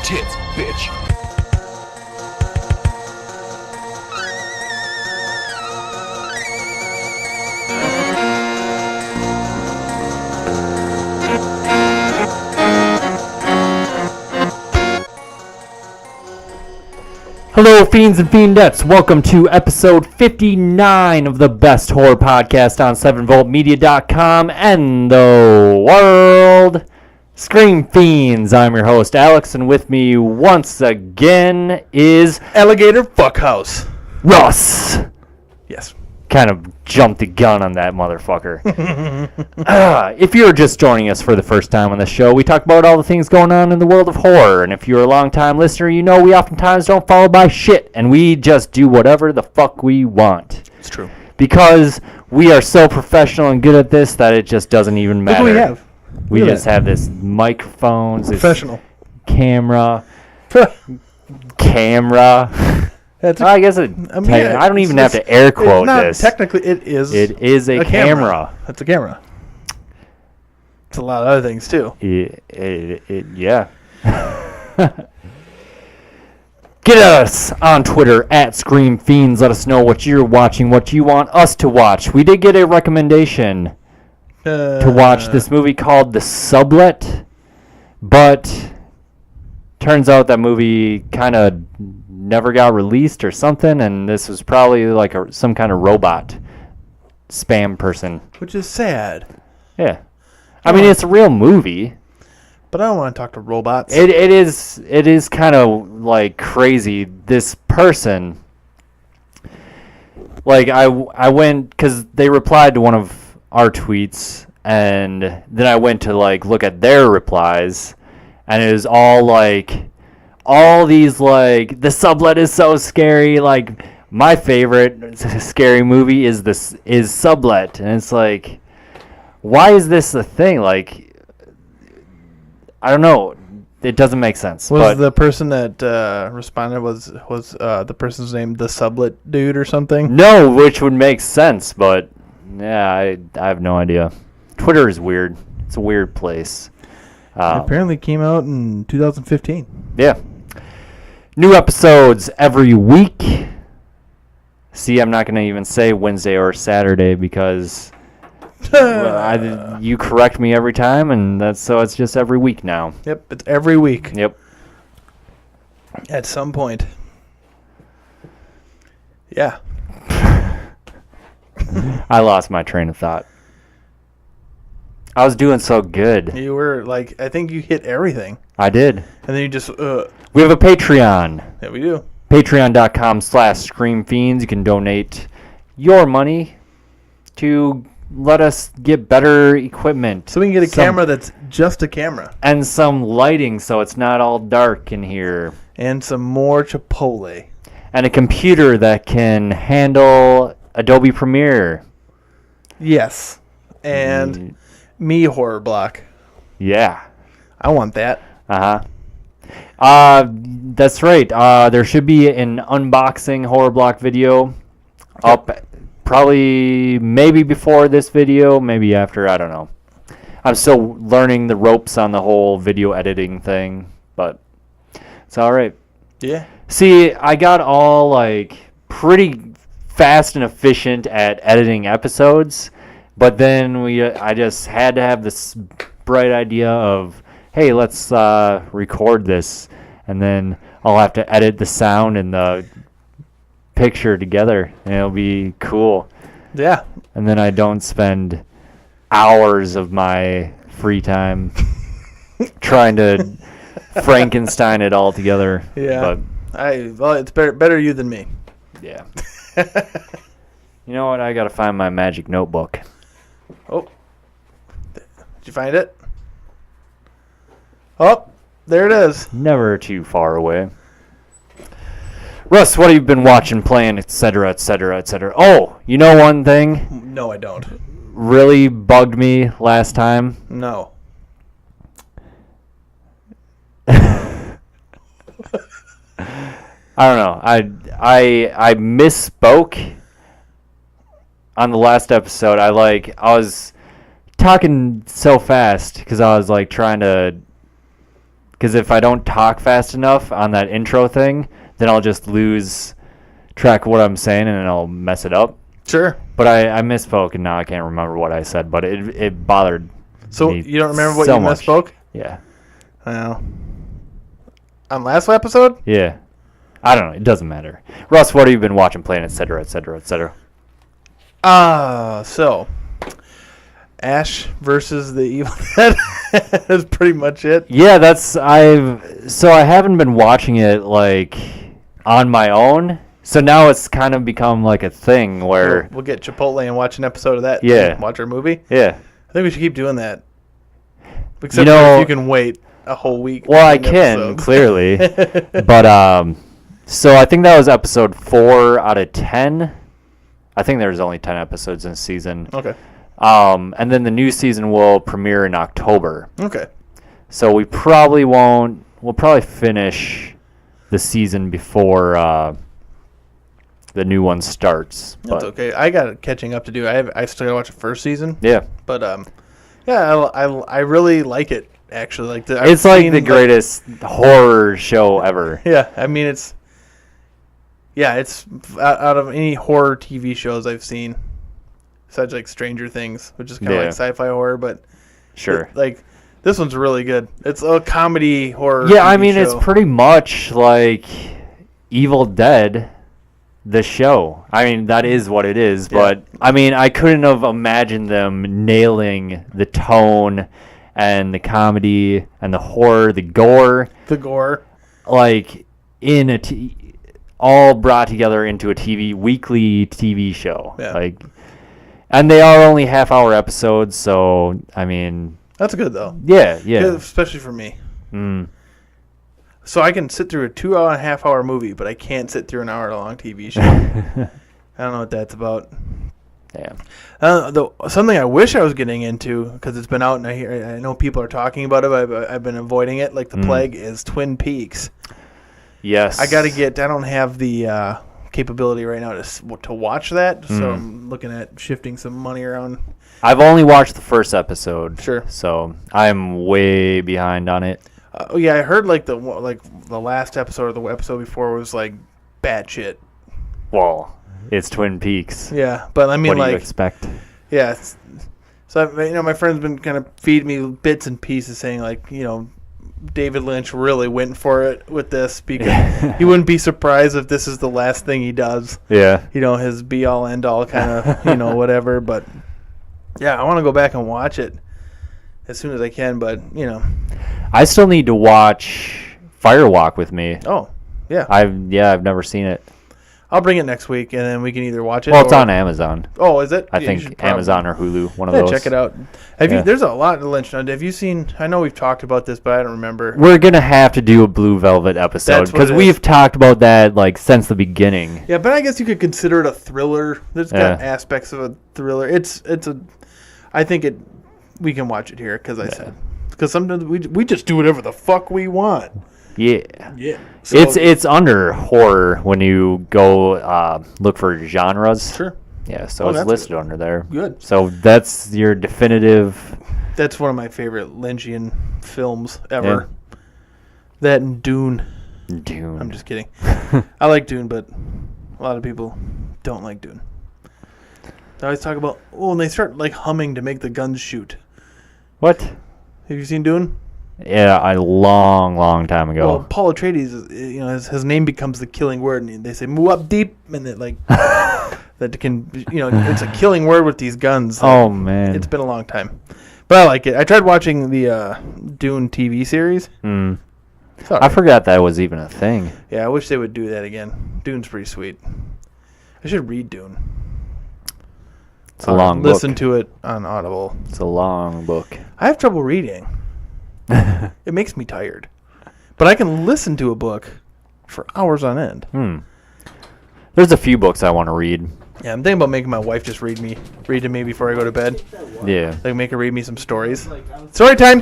tits, bitch. Hello, fiends and fiendettes. Welcome to episode 59 of the best horror podcast on 7voltmedia.com and the world. Scream Fiends. I'm your host, Alex, and with me once again is Alligator Fuckhouse. Russ. Yes. Kind of jumped the gun on that motherfucker. If you're just joining us for the first time on the show, we talk about all the things going on in the world of horror. And if you're a long-time listener, you know we oftentimes don't follow by shit. And we just do whatever the fuck we want. It's true. Because we are so professional and good at this that it just doesn't even matter. Look what we have. We Look at just that. have this microphones, this Professional. camera. That's I guess I don't even have to air quote this. Technically, it is. It is a camera. That's a camera. It's a lot of other things, too. Yeah. Get us on Twitter at Scream Fiends. Let us know what you're watching, what you want us to watch. We did get a recommendation to watch this movie called The Sublet, but turns out that movie kind of never got released or something, and this was probably like some kind of robot spam person. Which is sad. Yeah. I mean, it's a real movie. But I don't want to talk to robots. It is kind of like crazy. This person, like I went because they replied to one of our tweets, and then I went to like look at their replies, and it was all these like the Sublet is so scary. Like my favorite scary movie is Sublet, and it's like, why is this a thing? Like, I don't know. It doesn't make sense. Was the person that responded was the person's name the Sublet dude or something? No, which would make sense, but yeah, I have no idea. Twitter is weird. It's a weird place. It apparently came out in 2015. Yeah. New episodes every week. See, I'm not going to even say Wednesday or Saturday because you correct me every time, and so it's just every week now. Yep, it's every week. Yep. At some point. Yeah. I lost my train of thought. I was doing so good. You were like, I think you hit everything. I did. And then you just, We have a Patreon. yeah, we do. Patreon.com/ScreamFiends. You can donate your money to let us get better equipment. So we can get a camera that's just a camera. And some lighting so it's not all dark in here. And some more Chipotle. And a computer that can handle Adobe Premiere. Yes. And me horror block. Yeah. I want that. Uh-huh. That's right. There should be an unboxing horror block video up probably maybe before this video, maybe after, I don't know. I'm still learning the ropes on the whole video editing thing, but it's all right. Yeah. See, I got all like pretty fast and efficient at editing episodes, but then I just had to have this bright idea of, hey, let's record this, and then I'll have to edit the sound and the picture together, and it'll be cool. Yeah. And then I don't spend hours of my free time trying to Frankenstein it all together. Yeah. But Well, it's better you than me. yeah. You know what? I gotta find my magic notebook. Oh. Did you find it? Oh, there it is. Never too far away. Russ, what have you been watching, playing, etc., etc., etc.? Oh, you know one thing No, I don't. really bugged me last time? No. I don't know. I misspoke on the last episode. I was talking so fast because I was like trying to because if I don't talk fast enough on that intro thing, then I'll just lose track of what I'm saying and I'll mess it up. Sure. But I misspoke, and now I can't remember what I said, but it bothered So me you don't remember what so you much. misspoke? Yeah. Well, on last episode? Yeah. I don't know. It doesn't matter. Russ, what have you been watching, playing, et cetera, et cetera, et cetera? So Ash versus the Evil Dead. That's pretty much it. Yeah, I haven't been watching it like on my own. So now it's kind of become like a thing where We'll get Chipotle and watch an episode of that. Yeah. And watch our movie. yeah. I think we should keep doing that. Except You know- for if you can wait a whole week. Well, I between can episodes. clearly. But so I think that was episode 4 out of 10. I think there's only 10 episodes in the season. Okay. And then the new season will premiere in October. Okay. So we probably won't. We'll probably finish the season before the new one starts. That's okay. I got catching up to do. I still got to watch the first season. Yeah, But yeah, I really like it actually. Like it's like the greatest horror show ever. Yeah, I mean it's out of any horror TV shows I've seen, besides like Stranger Things, which is kind of Yeah. like sci-fi horror, but Sure. like this one's really good. It's a comedy horror. Yeah, I TV mean show. it's pretty much like Evil Dead, the show. I mean that is what it is. Yeah. But I mean I couldn't have imagined them nailing the tone and the comedy and the horror, the gore, the gore. like in all brought together into a weekly TV show. Yeah. Like, and they are only half-hour episodes, so I mean, That's good though. yeah. Especially for me. Mm. So I can sit through a 2.5 hour movie, but I can't sit through an hour-long TV show. I don't know what that's about. Yeah. Something I wish I was getting into, because it's been out and I know people are talking about it, but I've been avoiding it like the plague, is Twin Peaks. Yes. I don't have the capability right now to watch that, so I'm looking at shifting some money around. I've only watched the first episode. Sure. So I'm way behind on it. Oh yeah, I heard like the last episode or the episode before was like batshit. Well, it's Twin Peaks. Yeah, but I mean What do you like expect? yeah. So my friend's been kind of feeding me bits and pieces, saying like David Lynch really went for it with this because he wouldn't be surprised if this is the last thing he does. Yeah. His be all end all kind of whatever. But yeah, I want to go back and watch it as soon as I can. But I still need to watch Firewalk with me. oh yeah, I've never seen it. I'll bring it next week, and then we can either watch it. Well, it's or, on Amazon. Oh, is it? I Yeah, you should think probably- Amazon or Hulu, one of Yeah, those. check it out. Yeah. There's a lot of Lynch. Have you seen? I know we've talked about this, but I don't remember. We're gonna have to do a Blue Velvet episode That's what because it we've is. talked about that like since the beginning. Yeah, but I guess you could consider it a thriller. There's got Yeah. aspects of a thriller. I think we can watch it here because sometimes we just do whatever the fuck we want. Yeah, Yeah, it's under horror when you go look for genres. sure. Yeah, so Oh, it's that's listed under there. Good. So that's your definitive. That's one of my favorite Lynchian films ever. That and Dune. Dune. I'm just kidding. I like Dune, but a lot of people don't like Dune. They always talk about and they start like humming to make the guns shoot. What? Have you seen Dune? Yeah, a long time ago. Well, Paul Atreides, his name becomes the killing word, and they say "Muap deep," and it like that can, it's a killing word with these guns. Oh man, It's been a long time, but I like it. I tried watching the Dune TV series. Mm. It's all I right. forgot that was even a thing. Yeah, I wish they would do that again. Dune's pretty sweet. I should read Dune. It's a long book. Listen to it on Audible. It's a long book. I have trouble reading. It makes me tired. But I can listen to a book for hours on end. There's a few books I want to read. Yeah, I'm thinking about making my wife just read to me before I go to bed. Yeah. Like make her read me some stories. Story time.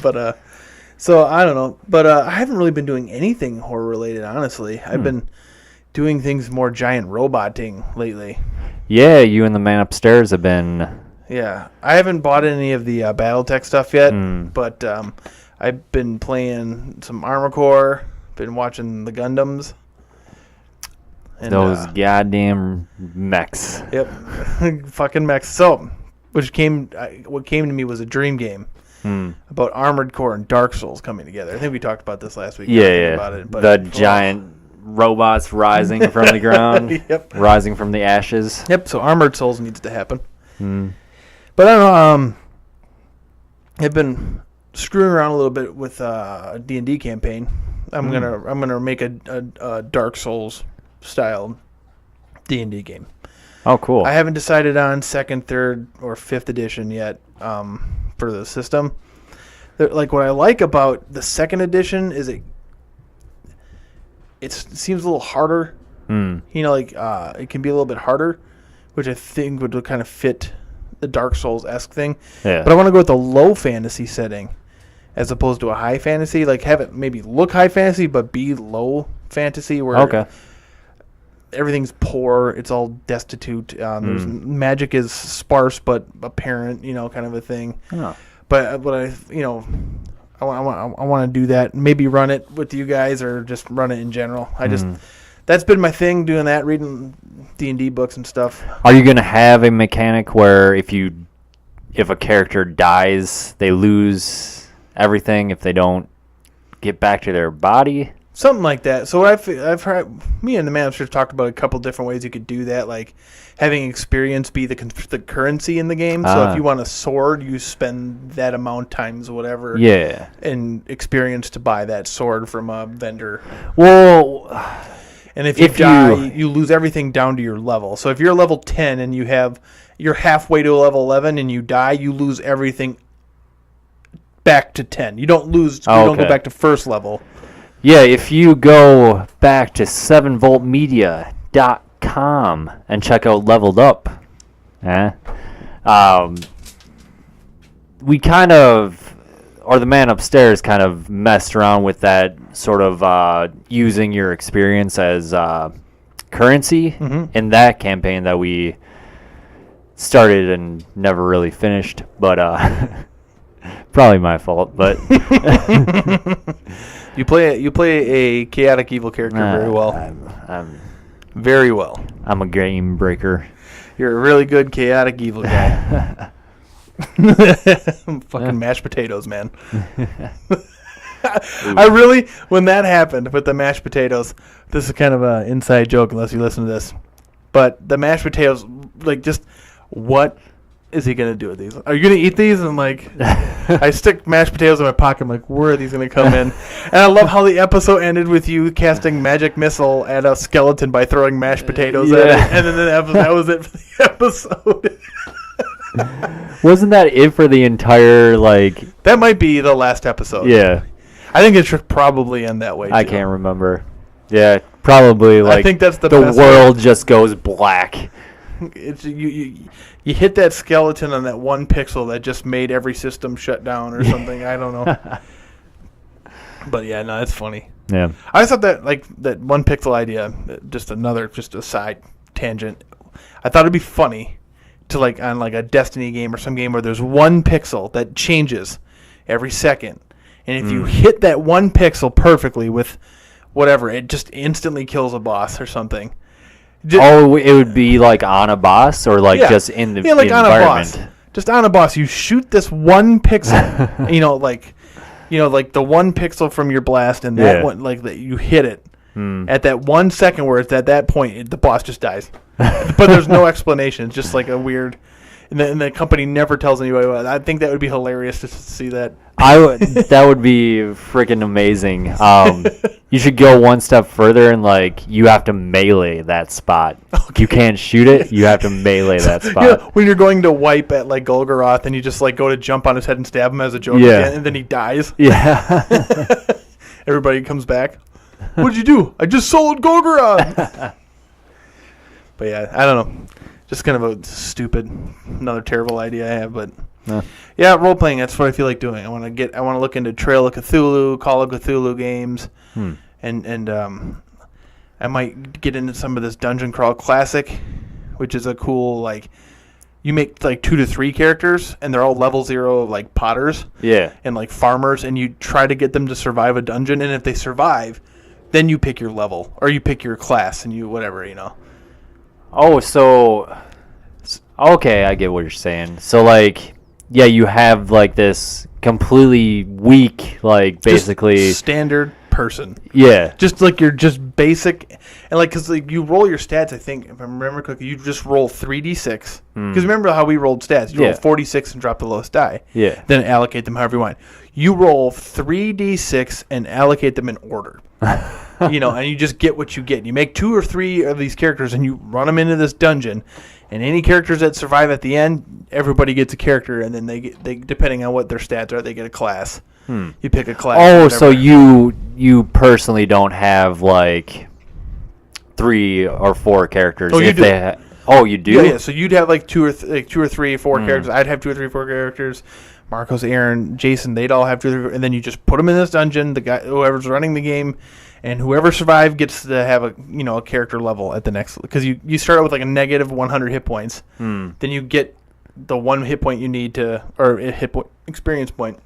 But so I don't know. But I haven't really been doing anything horror related, honestly. I've been doing things more giant roboting lately. Yeah, you and the man upstairs have been. Yeah, I haven't bought any of the BattleTech stuff yet, but I've been playing some Armored Core. Been watching the Gundams. And, Those goddamn mechs. Yep, fucking mechs. So, what came to me was a dream game about Armored Core and Dark Souls coming together. I think we talked about this last week. Yeah. About it, but the giant robots rising from the ground. Yep. Rising from the ashes. Yep. So Armored Souls needs to happen. But I don't know. I've been screwing around a little bit with a D&D campaign. I'm gonna make a Dark Souls style D&D game. Oh, cool. I haven't decided on 2nd, 3rd, or 5th edition yet for the system. Like what I like about the 2nd edition is it seems a little harder. You know, like it can be a little bit harder, which I think would kind of fit the Dark Souls-esque thing. Yeah. But I want to go with a low fantasy setting as opposed to a high fantasy. Like have it maybe look high fantasy but be low fantasy where everything's poor, it's all destitute. There's magic is sparse but apparent, you know, kind of a thing. Oh. But I want to do that. Maybe run it with you guys or just run it in general. That's been my thing, doing that, reading D&D books and stuff. Are you going to have a mechanic where if a character dies, they lose everything if they don't get back to their body? Something like that. So I've heard, me and the manager talked about a couple different ways you could do that, like having experience be the currency in the game. So if you want a sword, you spend that amount times whatever. Yeah. And experience to buy that sword from a vendor. Well, and if you die, you lose everything down to your level. So if you're level 10 and you're halfway to level 11 and you die, you lose everything back to 10. You don't lose. You don't go back to first level. Yeah, if you go back to 7voltmedia.com and check out Leveled Up, we kind of, or the man upstairs kind of messed around with that sort of using your experience as currency in that campaign that we started and never really finished, but probably my fault, but... You play a chaotic evil character very well. I'm very well. I'm a game breaker. You're a really good chaotic evil guy. Fucking mashed potatoes, man. I really, when that happened with the mashed potatoes, this is kind of an inside joke unless you listen to this, but the mashed potatoes, like, just what is he going to do with these? Are you going to eat these? And, like, I stick mashed potatoes in my pocket. I'm like, where are these going to come in? And I love how the episode ended with you casting magic missile at a skeleton by throwing mashed potatoes at it. And then that was it for the episode. Wasn't that it for the entire, like... That might be the last episode. Yeah. I think it should probably end that way, too. I can't remember. Yeah, probably, like, I think that's the best world just goes black. It's you hit that skeleton on that one pixel that just made every system shut down or something. I don't know. But yeah, no, it's funny. Yeah. I thought that, like, that one pixel idea, just a side tangent. I thought it'd be funny to, like, on like a Destiny game or some game where there's one pixel that changes every second. And if you hit that one pixel perfectly with whatever, it just instantly kills a boss or something. It would be like on a boss or like just in the like environment? On a boss. Just on a boss. You shoot this one pixel, like the one pixel from your blast and that one, like that you hit it at that 1 second where it's at that point, the boss just dies. But there's no explanation. It's just like a weird... And the company never tells anybody about it. I think that would be hilarious to see that. That would be freaking amazing. You should go one step further and, like, you have to melee that spot. Okay. You can't shoot it. You have to melee that spot. Yeah, when you're going to wipe at, like, Golgoroth and you just, like, go to jump on his head and stab him as a joke again, and then he dies. Yeah. Everybody comes back. What'd you do? I just sold Golgoroth. But yeah, I don't know. Just kind of a stupid, another terrible idea I have, but yeah, role playing. That's what I feel like doing. I want to look into Trail of Cthulhu, Call of Cthulhu games, and I might get into some of this Dungeon Crawl Classic, which is a cool, like, you make like 2 to 3 characters, and they're all level 0 like potters Yeah. and like farmers, and you try to get them to survive a dungeon, and if they survive, then you pick your level or you pick your class and you whatever, you know. Oh, so okay, I get what you're saying. So like, yeah, you have like this completely weak, like basically Just standard person. yeah. Just like you're just basic, and like because like you roll your stats. I think if I remember correctly, you just roll 3d6. Because remember how we rolled stats? You roll Yeah. 46 and drop the lowest die. Yeah. Then allocate them however you want. You roll 3d6 and allocate them in order. You know, and you just get what you get. You make 2 or 3 of these characters, and you run them into this dungeon. And any characters that survive at the end, everybody gets a character, and then they depending on what their stats are, they get a class. You pick a class. Oh, whatever. so you personally don't have like 3 or 4 characters. Oh, you if do. they oh, you do? Yeah. So you'd have like 2 or 3 or 4 characters. I'd have 2 or 3 or 4 characters. Marcos, Aaron, Jason, they'd all have 2 or 3, and then you just put them in this dungeon. The guy, whoever's running the game, and whoever survived gets to have a character level at the next, because you start out with like a negative 100 hit points. Then you get the 1 hit point you need to, or a hit point, experience point,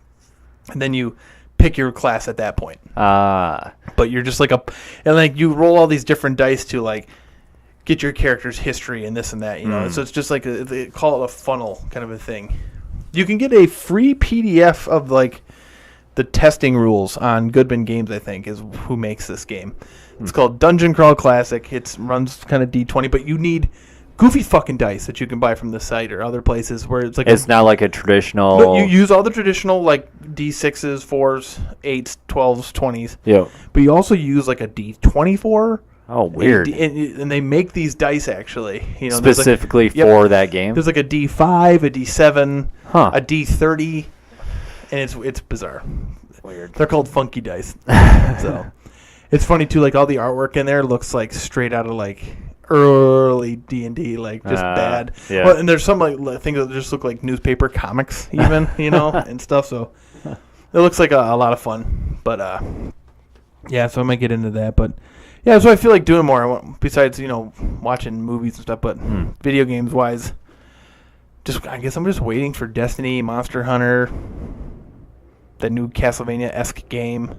and then you pick your class at that point. But you're just like and like you roll all these different dice to like get your character's history and this and that, you know. So it's just like they call it a funnel kind of a thing. You can get a free PDF of like the testing rules on Goodman Games, I think, is who makes this game. It's called Dungeon Crawl Classic. It runs kind of D20, but you need goofy fucking dice that you can buy from the site or other places where it's like It's not like a traditional. no, you use all the traditional like D6s, 4s, 8s, 12s, 20s. Yeah. But you also use like a D24. Oh, weird. And they make these dice actually, you know, there's Specifically yep. for that game. like a D5, a D7, Huh. a D30, and it's bizarre. Weird. They're called funky dice. So it's funny too. Like all the artwork in there looks like straight out of like early D&D, like just bad. Yeah. Well, and there's some like things that just look like newspaper comics, even you know, and stuff. So it looks like a lot of fun. But yeah, so I might get into that. But yeah, so I feel like doing more. Besides watching movies and stuff, but video games wise, I guess I'm just waiting for Destiny, Monster Hunter, that new Castlevania-esque game.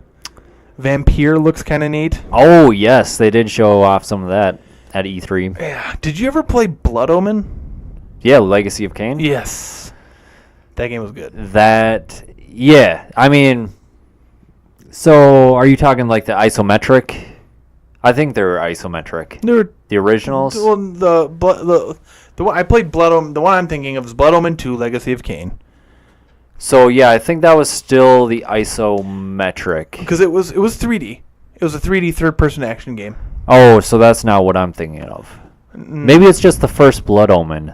Vampire looks kind of neat. Oh, yes. They did show off some of that at E3. Yeah. Did you ever play Blood Omen? Yeah, Legacy of Kain. Yes. That game was good. Yeah. I mean, so are you talking like the isometric? I think they're isometric. The originals? Well, the one I played Blood Omen. The one I'm thinking of is Blood Omen 2: Legacy of Kain. So yeah, I think that was still the isometric. Because it was 3D. It was a 3D third-person action game. Oh, so that's not what I'm thinking of. Maybe it's just the first Blood Omen.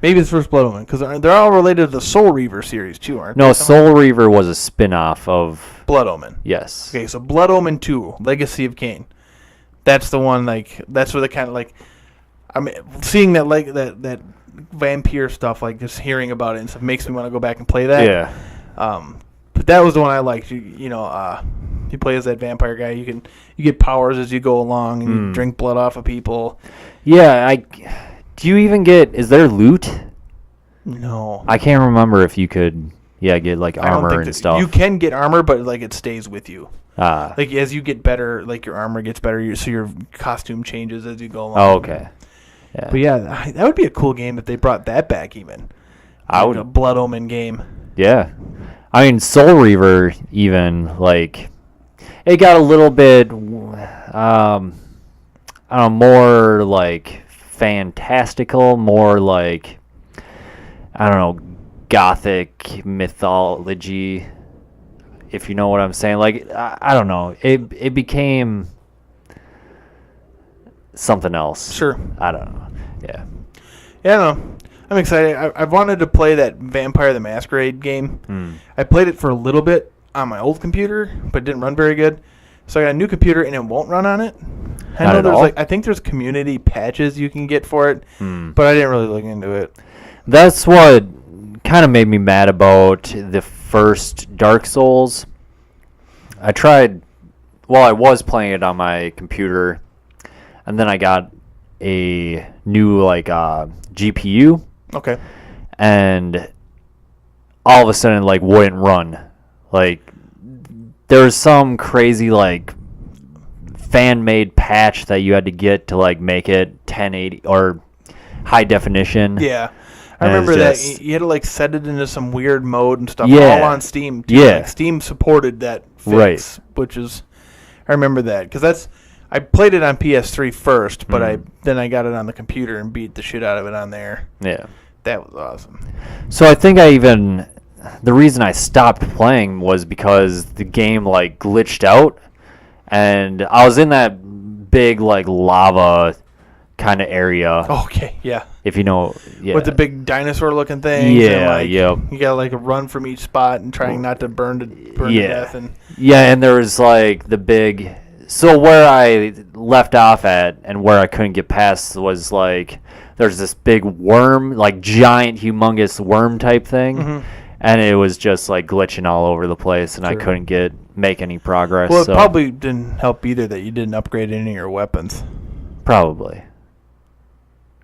Maybe it's first Blood Omen, because they're all related to the Soul Reaver series too, aren't they? No, Soul Reaver was a spin-off of Blood Omen. Yes. Okay, so Blood Omen 2: Legacy of Kain. That's the one. Like that's where the kind of like, I mean, seeing that like that vampire stuff, like just hearing about it and stuff makes me want to go back and play that. Yeah. But that was the one I liked. You play as that vampire guy. You get powers as you go along, and you drink blood off of people. Yeah, do you even is there loot? No, I can't remember if you could get like I don't armor think and that, stuff. you can get armor, but like it stays with you. Like as you get better, like your armor gets better, so your costume changes as you go along. Oh, okay. Yeah. But yeah, that would be a cool game if they brought that back even. I Like would a Blood Omen game. Yeah. I mean, Soul Reaver even, like, it got a little bit, I don't know, more, like, fantastical, more, like, I don't know, gothic mythology, if you know what I'm saying. Like, I don't know. It became something else. Sure. I don't know. Yeah. Yeah, no. I'm excited. I've wanted to play that Vampire the Masquerade game. I played it for a little bit on my old computer, but it didn't run very good. So I got a new computer, and it won't run on it. Not at all? I think there's community patches you can get for it, but I didn't really look into it. That's what kind of made me mad about the first Dark Souls. I was playing it on my computer, and then I got a new, like, GPU. Okay. and all of a sudden like wouldn't run. Like there was some crazy like fan-made patch that you had to get to like make it 1080 or high definition. Yeah. I And remember it's that just- you had to like set it into some weird mode and stuff. Yeah. All on Steam. Too. Yeah. Like, Steam supported that fix, Right. which is I remember that because I played it on PS3 first, but then I got it on the computer and beat the shit out of it on there. Yeah. That was awesome. So I think the reason I stopped playing was because the game like glitched out, and I was in that big like lava kind of area. Okay, yeah. If you know, yeah. With the big dinosaur looking things. Yeah, and like, yep. You gotta like run from each spot and trying not to burn to Yeah. death. And Yeah, and there was like the big. So where I left off at and where I couldn't get past was like there's this big worm, like giant, humongous worm type thing, and it was just like glitching all over the place, and I Sure. couldn't make any progress. well, it so probably didn't help either that you didn't upgrade any of your weapons. probably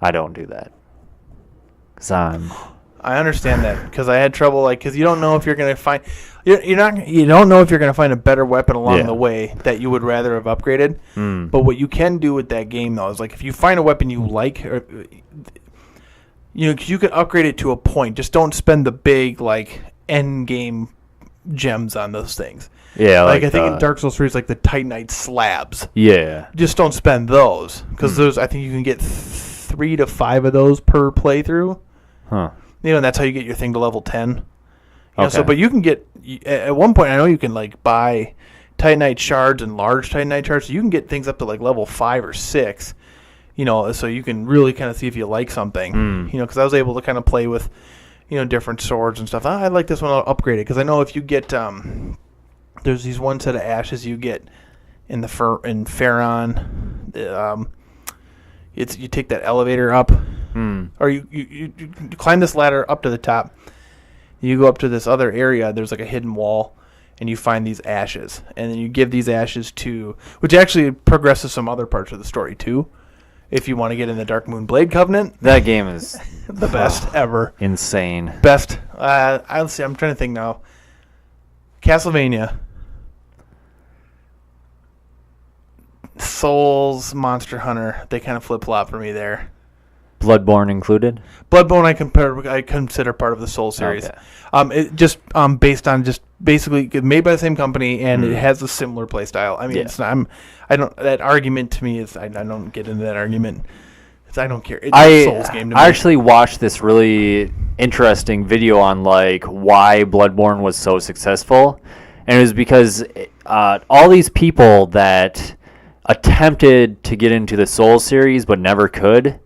I don't do that because I understand that because I had trouble because you don't know if you're gonna find you don't know if you're gonna find a better weapon along Yeah. the way that you would rather have upgraded. But what you can do with that game though is like if you find a weapon you like, or, you can upgrade it to a point. Just don't spend the big like end game gems on those things. yeah, Like I think in Dark Souls 3 it's like the Titanite slabs. yeah, Just don't spend those because those I think you can get 3 to 5 of those per playthrough. huh? And that's how you get your thing to level 10. You know, so, Okay. but you can get at one point. I know you can like buy Titanite shards and large Titanite shards. So you can get things up to like level 5 or 6. You know, so you can really kind of see if you like something. You know, because I was able to kind of play with, different swords and stuff. I like this one. I'll upgrade it because I know if you get there's these one set of ashes you get in in Pharaon. It's you take that elevator up. Or you climb this ladder up to the top. You go up to this other area. There's like a hidden wall, and you find these ashes. And then you give these ashes to, which actually progresses some other parts of the story too. If you want to get in the Dark Moon Blade Covenant, That game is the best ever. insane. Best. I'll see. I'm trying to think now. Castlevania, Souls, Monster Hunter. They kind of flip flop for me there. Bloodborne included. Bloodborne, I consider part of the Soul series. Okay. It just based on just basically made by the same company, and it has a similar play style. I mean, Yeah. it's not, I don't. That argument to me is I don't get into that argument. I don't care. It's I a Souls game to me. actually watched this really interesting video on like why Bloodborne was so successful, and it was because all these people that attempted to get into the Souls series but never could.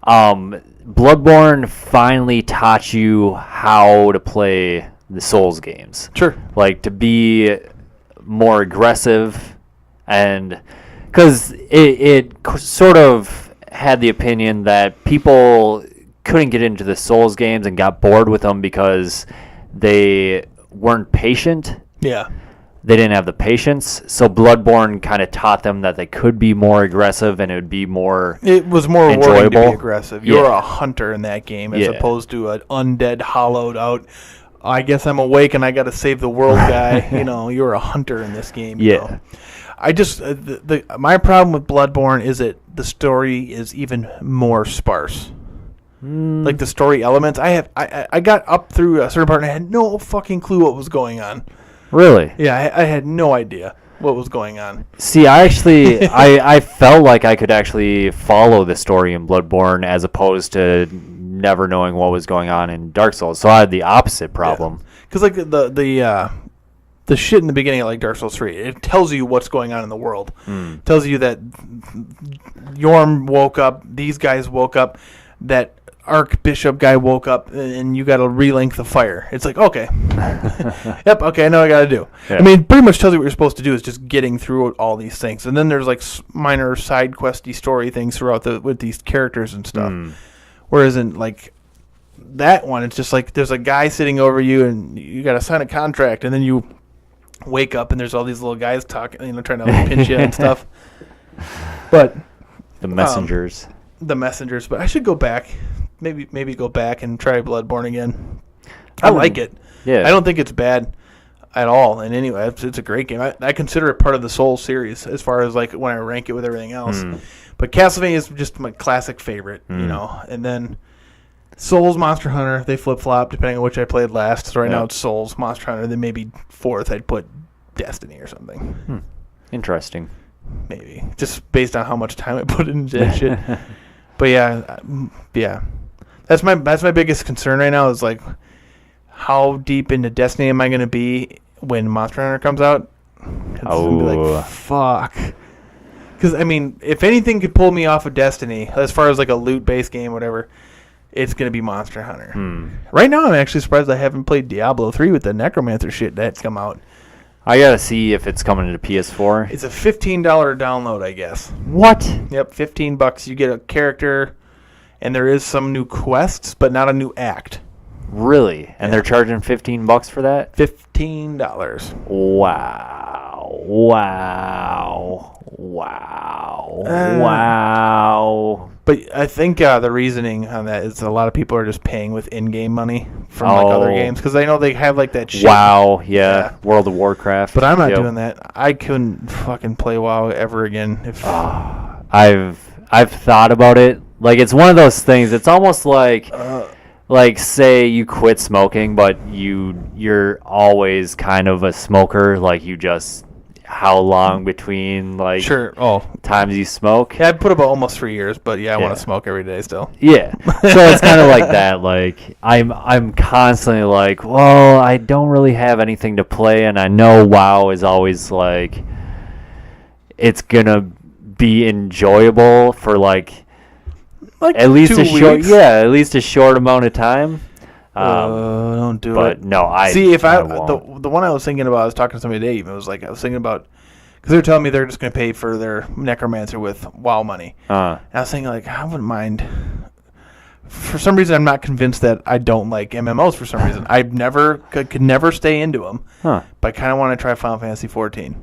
Bloodborne finally taught you how to play the Souls games. Sure. Like to be more aggressive, and because it sort of had the opinion that people couldn't get into the Souls games and got bored with them because they weren't patient. Yeah. They didn't have the patience. So Bloodborne kind of taught them that they could be more aggressive and it would be more It was more rewarding to be enjoyable. aggressive. You're Yeah. a hunter in that game as Yeah. opposed to an undead, hollowed out. I guess I'm awake and I got to save the world guy. You're a hunter in this game. Yeah. I just my problem with Bloodborne is that the story is even more sparse. Like the story elements, I got up through a certain part and I had no fucking clue what was going on. Really. Yeah, I had no idea what was going on. See, I actually, I felt like I could actually follow the story in Bloodborne as opposed to never knowing what was going on in Dark Souls. So I had the opposite problem. Because like the shit in the beginning of like Dark Souls 3, it tells you what's going on in the world. It tells you that Yorm woke up, these guys woke up, that Archbishop guy woke up, and you got to relink the fire. It's like, okay. Yep, okay, I know what I got to do. Yeah. I mean, pretty much tells you what you're supposed to do is just getting through all these things. And then there's like minor side questy story things throughout with these characters and stuff. Whereas in like that one, it's just like there's a guy sitting over you and you got to sign a contract, and then you wake up and there's all these little guys talking, trying to like, pinch you and stuff. But The messengers. the messengers. But I should go back maybe go back and try Bloodborne again. I like it. Yeah. I don't think it's bad at all. And anyway, it's a great game. I consider it part of the Souls series as far as like when I rank it with everything else. But Castlevania is just my classic favorite, you know. And then Souls, Monster Hunter, they flip flop depending on which I played last. So right now it's Souls, Monster Hunter. Then maybe fourth I'd put Destiny or something. Interesting. Maybe just based on how much time I put into that shit. But yeah, that's my biggest concern right now is like how deep into Destiny am I going to be when Monster Hunter comes out? It's gonna be like, fuck. Because I mean, if anything could pull me off of Destiny as far as like a loot based game, whatever, it's gonna be Monster Hunter. Right now, I'm actually surprised I haven't played Diablo 3 with the Necromancer shit that's come out. I gotta see if it's coming to PS4. It's a $15 download, I guess. What? Yep, $15. You get a character, and there is some new quests, but not a new act. Really? And they're charging $15 for that? $15. Wow. Wow. But I think the reasoning on that is a lot of people are just paying with in-game money from like other games because I know they have like that shit. WoW, yeah. World of Warcraft. But I'm not doing that. I couldn't fucking play WoW ever again. If I've thought about it. Like it's one of those things. It's almost like say you quit smoking, but you're always kind of a smoker. Like you just how long between like times you smoke? Yeah, I put about almost 3 years, but I want to smoke every day still. Yeah, so it's kind of like that. Like I'm constantly like, well, I don't really have anything to play, and I know WoW is always like it's gonna be enjoyable for like at least 2 weeks. at least a short amount of time. Don't do it. But no, I see if I the one I was thinking about. I was talking to somebody today. It was like I was thinking about because they were telling me they're just going to pay for their Necromancer with WoW money. And I was thinking like I wouldn't mind. For some reason, I'm not convinced that I don't like MMOs. For some reason, I could never stay into them. But I kind of want to try Final Fantasy 14.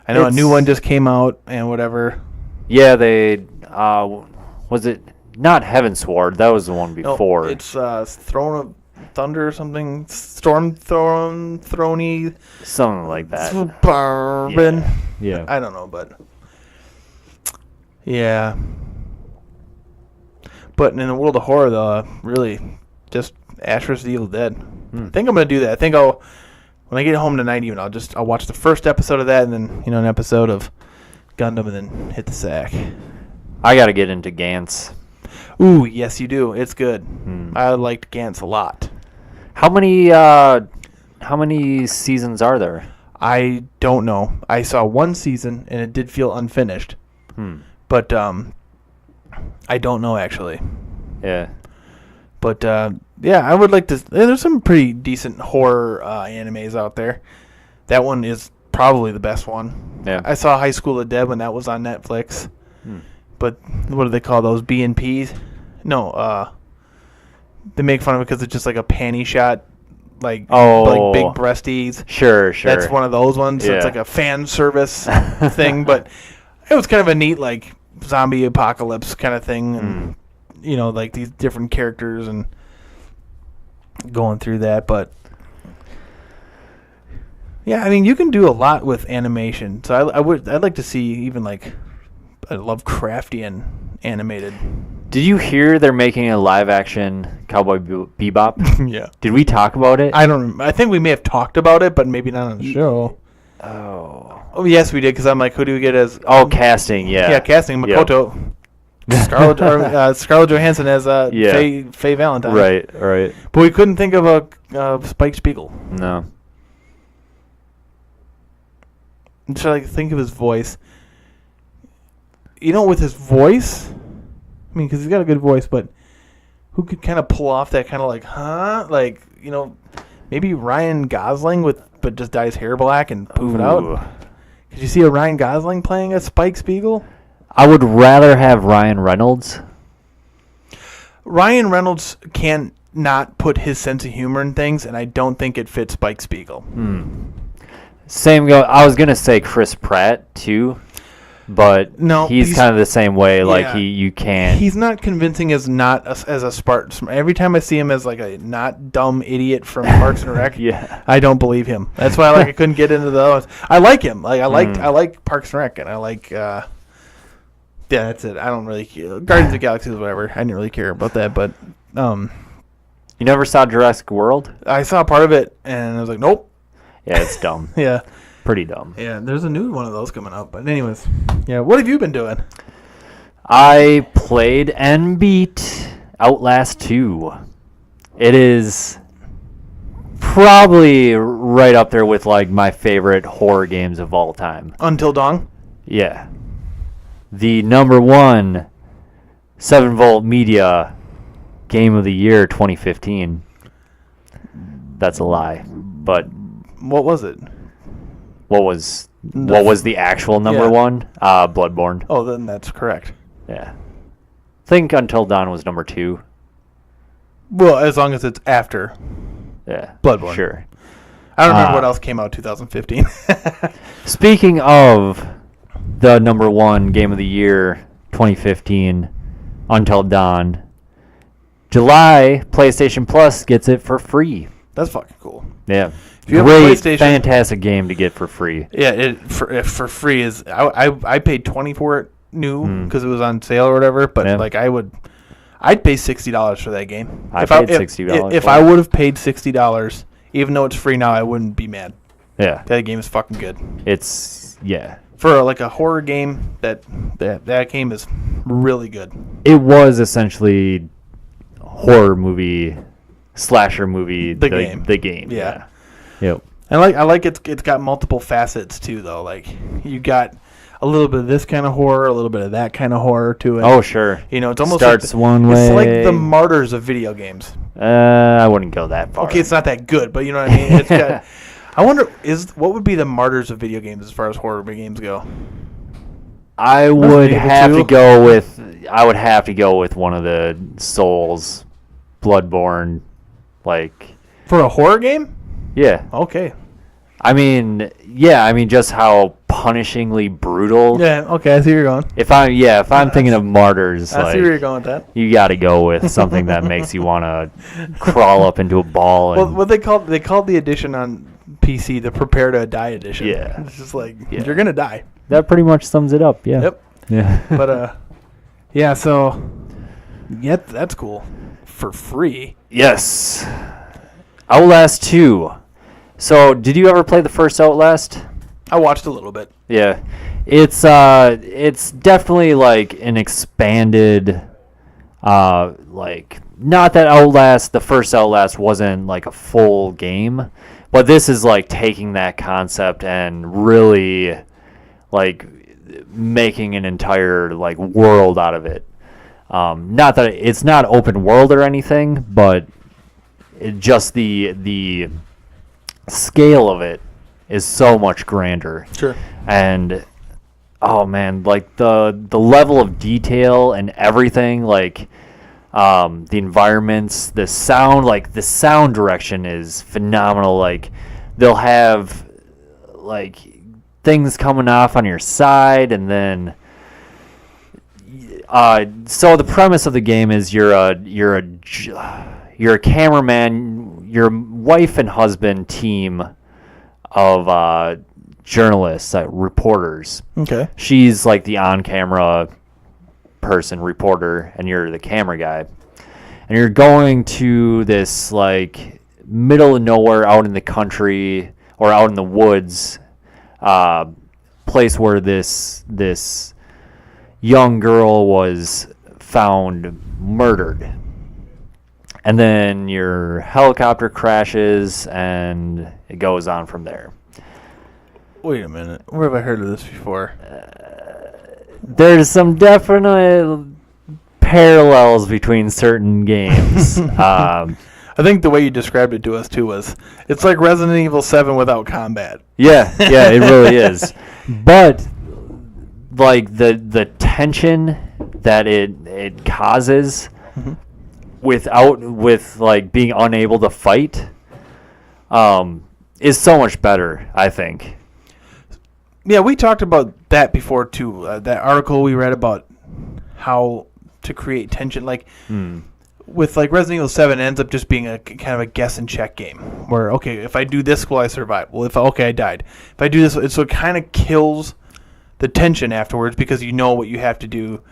I know a new one just came out and whatever. Yeah, they was it not Heavensward? That was the one before. No, it's Throne of Thunder or something. Throny. Something like that. Bourbon. Yeah. I don't know, but yeah. But in the world of horror, though, really, just Ash vs. the Evil Dead. I think I'm gonna do that. I think when I get home tonight, even I'll watch the first episode of that, and then an episode of Gundam, and then hit the sack. I gotta get into Gantz. Ooh, yes, you do. It's good. I liked Gantz a lot. How many seasons are there? I don't know. I saw one season, and it did feel unfinished. But I don't know actually. Yeah. But I would like to. There's some pretty decent horror animes out there. That one is probably the best one. Yeah. I saw High School of Dead when that was on Netflix. But what do they call those? B&Ps? No. They make fun of it because it's just like a panty shot, like big breasties. Sure. That's one of those ones. So it's like a fan service thing, but it was kind of a neat like zombie apocalypse kind of thing, and like these different characters and going through that. But yeah, I mean, you can do a lot with animation. So I'd like to see even like a Lovecraftian animated. Did you hear they're making a live action Cowboy Bebop? Yeah. Did we talk about it? I don't remember. I think we may have talked about it, but maybe not on the show. Oh, yes, we did, because I'm like, who do we get as... casting, yeah. Yeah, casting, Makoto. Yep. Scarlett Johansson as Faye Valentine. Right. But we couldn't think of a Spike Spiegel. No. I'm trying to think of his voice. With his voice... I mean, because he's got a good voice, but who could kind of pull off that kind of like, huh? Like, maybe Ryan Gosling but just dye his hair black and poof it out. Could you see a Ryan Gosling playing a Spike Spiegel? I would rather have Ryan Reynolds. Ryan Reynolds can't not put his sense of humor in things, and I don't think it fits Spike Spiegel. Same go. I was gonna say Chris Pratt too. but No, he's kind of the same way. Like yeah. you can't. He's not convincing as a Spartan. Every time I see him as like a not dumb idiot from Parks and Rec, Yeah. I don't believe him. That's why I couldn't get into the others. I like him. Like I like Parks and Rec, and I like. Yeah, that's it. I don't really care. Guardians of the Galaxy is whatever. I didn't really care about that, but You never saw Jurassic World? I saw part of it, and I was like, nope. Yeah, it's dumb. Yeah. Pretty dumb. Yeah, there's a new one of those coming out. But anyways, yeah. What have you been doing? I played and beat Outlast 2. It is probably right up there with like my favorite horror games of all time. Until Dawn? Yeah. The number one 7-Volt Media Game of the Year 2015. That's a lie. But What was it? what was the actual number Yeah. one? Bloodborne. Oh, then that's correct. Yeah. I think Until Dawn was number 2. Well, as long as it's after Yeah. Bloodborne. Sure. I don't remember what else came out 2015. Speaking of the number one game of the year 2015, Until Dawn, July, PlayStation Plus gets it for free. That's fucking cool. Yeah. If you have a Great, PlayStation- fantastic game to get for free. Yeah, for free is I paid $20 for it new because it was on sale or whatever. But Yeah. like I'd pay $60 for that game. I paid $60 If for I it. would have paid $60, even though it's free now, I wouldn't be mad. Yeah. That game is fucking good. Yeah. For like a horror game, that game is really good. It was essentially horror movie, slasher movie. The game. The game. Yeah. Yep. I like it's got multiple facets too though. Like you got a little bit of this kind of horror, a little bit of that kind of horror to it. Oh, sure. You know, it's almost Starts like one It's like way. the Martyrs of video games. I wouldn't go that far. Okay, it's not that good, but you know what I mean. It's got. I wonder what would be the Martyrs of video games as far as horror games go. I would Evil have 2? to go with. I would have to go with one of the Souls, Bloodborne, like. For a horror game? Yeah. Okay. I mean, yeah. I mean, just how punishingly brutal. Yeah. Okay. I see where you're going. If I'm thinking of Martyrs, I like, see where you're going with that. you got to go with something that makes you want to crawl up into a ball and. Well, what they called the edition on PC the Prepare to Die edition. Yeah. It's just like Yeah. you're gonna die. That pretty much sums it up. Yeah. Yep. Yeah. But yeah. So, yeah, that's cool. For free. Yes. Outlast 2. So, did you ever play the first Outlast? I watched a little bit. Yeah. It's definitely like an expanded like not that the first Outlast wasn't like a full game, but this is like taking that concept and really like making an entire like world out of it. Not that it's not open world or anything, but just the scale of it is so much grander. Sure. And oh man, like the level of detail and everything, like the environments, the sound direction is phenomenal. Like they'll have like things coming off on your side, and then so the premise of the game is you're a cameraman, your wife and husband team of journalists, reporters. Okay. She's like the on-camera person, reporter, and you're the camera guy. And you're going to this like middle of nowhere, out in the country or out in the woods, place where this young girl was found murdered. And then your helicopter crashes, and it goes on from there. Wait a minute. Where have I heard of this before? There's some definite parallels between certain games. I think the way you described it to us too was it's like Resident Evil 7 without combat. Yeah, it really is. But like the tension that it causes with like being unable to fight is so much better, I think. Yeah, we talked about that before too. That article we read about how to create tension, like with like Resident Evil 7, it ends up just being a kind of a guess and check game where if I do this, will I survive? Well, I died. If I do this, so it kind of kills the tension afterwards because you know what you have to do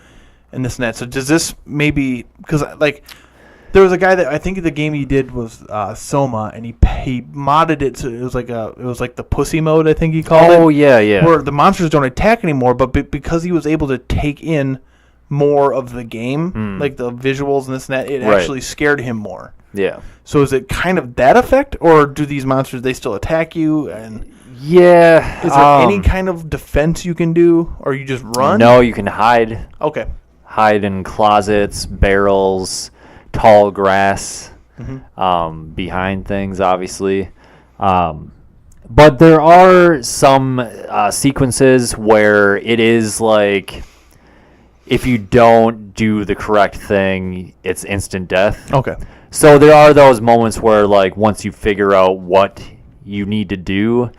and this and that. So does this maybe because like. There was a guy that I think the game he did was Soma, and he modded it so it was like the pussy mode, I think he called it. Oh yeah. Where the monsters don't attack anymore, but because he was able to take in more of the game, like the visuals and this and that, it actually scared him more. Yeah. So is it kind of that effect, or do these monsters they still attack you? And yeah, is there any kind of defense you can do, or you just run? No, you can hide. Okay. Hide in closets, barrels. Tall grass behind things, obviously. But there are some sequences where it is like if you don't do the correct thing, it's instant death. Okay. So there are those moments where like once you figure out what you need to do,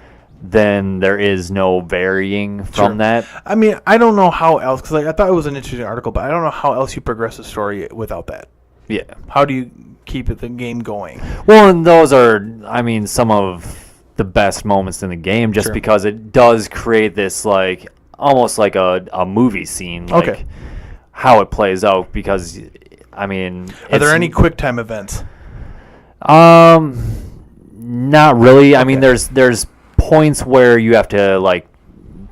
then there is no varying from that. I mean, I don't know how else, because I thought it was an interesting article, but I don't know how else you progress the story without that. Yeah. How do you keep the game going? Well, and those are, I mean, some of the best moments in the game just because it does create this, like, almost like a movie scene. Like, how it plays out because, I mean... Are there any QuickTime events? Not really. I mean, there's points where you have to, like,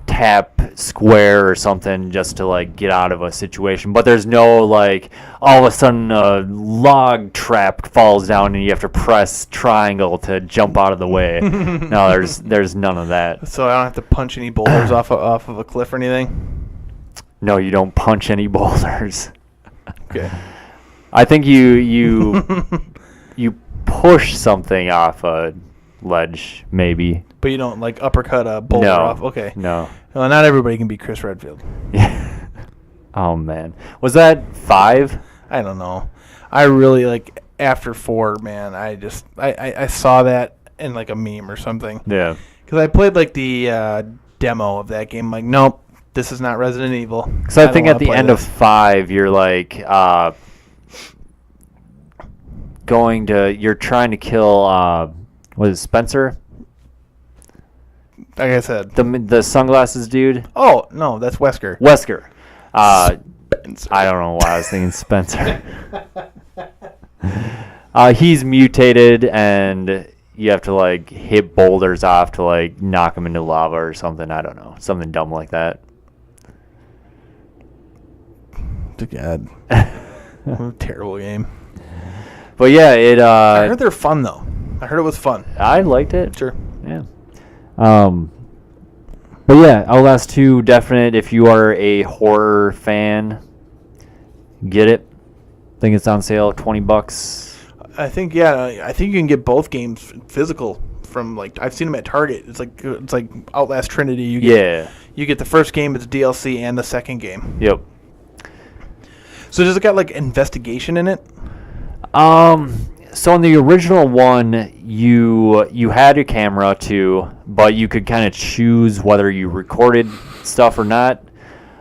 tap square or something just to like get out of a situation, but there's no like all of a sudden a log trap falls down and you have to press triangle to jump out of the way. No, there's none of that. So I don't have to punch any boulders off of a cliff or anything? No, you don't punch any boulders. Okay. I think you push something off a ledge maybe. But you don't like uppercut a boulder off. Okay. No. Well, not everybody can be Chris Redfield. Yeah. Oh man, was that 5? I don't know. I really like after 4, man. I saw that in like a meme or something. Yeah. Because I played like the demo of that game. I'm like, nope, this is not Resident Evil. Because I think at the end of 5, you're like you're trying to kill was it Spencer? Like I said, the sunglasses dude. Oh no, that's Wesker. Wesker. Spencer. I don't know why I was thinking Spencer. He's mutated, and you have to like hit boulders off to like knock him into lava or something. I don't know, something dumb like that. God, what a terrible game. But yeah, I heard they're fun though. I heard it was fun. I liked it. Sure. Yeah. But yeah, Outlast 2, definite. If you are a horror fan, get it. I think it's on sale, $20. I think you can get both games physical from like I've seen them at Target. It's like Outlast Trinity. You get the first game, it's DLC, and the second game. Yep. So does it got like investigation in it? So in the original one, you had a camera too, but you could kind of choose whether you recorded stuff or not.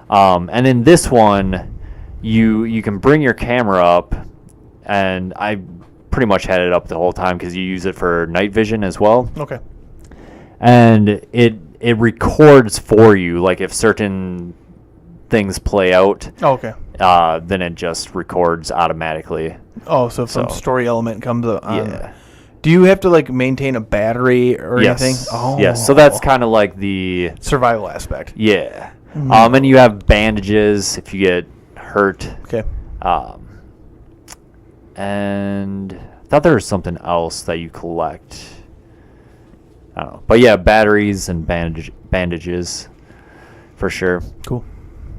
And in this one, you can bring your camera up, and I pretty much had it up the whole time because you use it for night vision as well. Okay. And it records for you, like if certain things play out. Oh, okay. Then it just records automatically. Oh, so if some story element comes on. Yeah. Do you have to like maintain a battery or anything? Oh. Yes. So that's kind of like the survival aspect. Yeah. And you have bandages if you get hurt. Okay. And I thought there was something else that you collect. I don't know. But yeah, batteries and bandages for sure. Cool.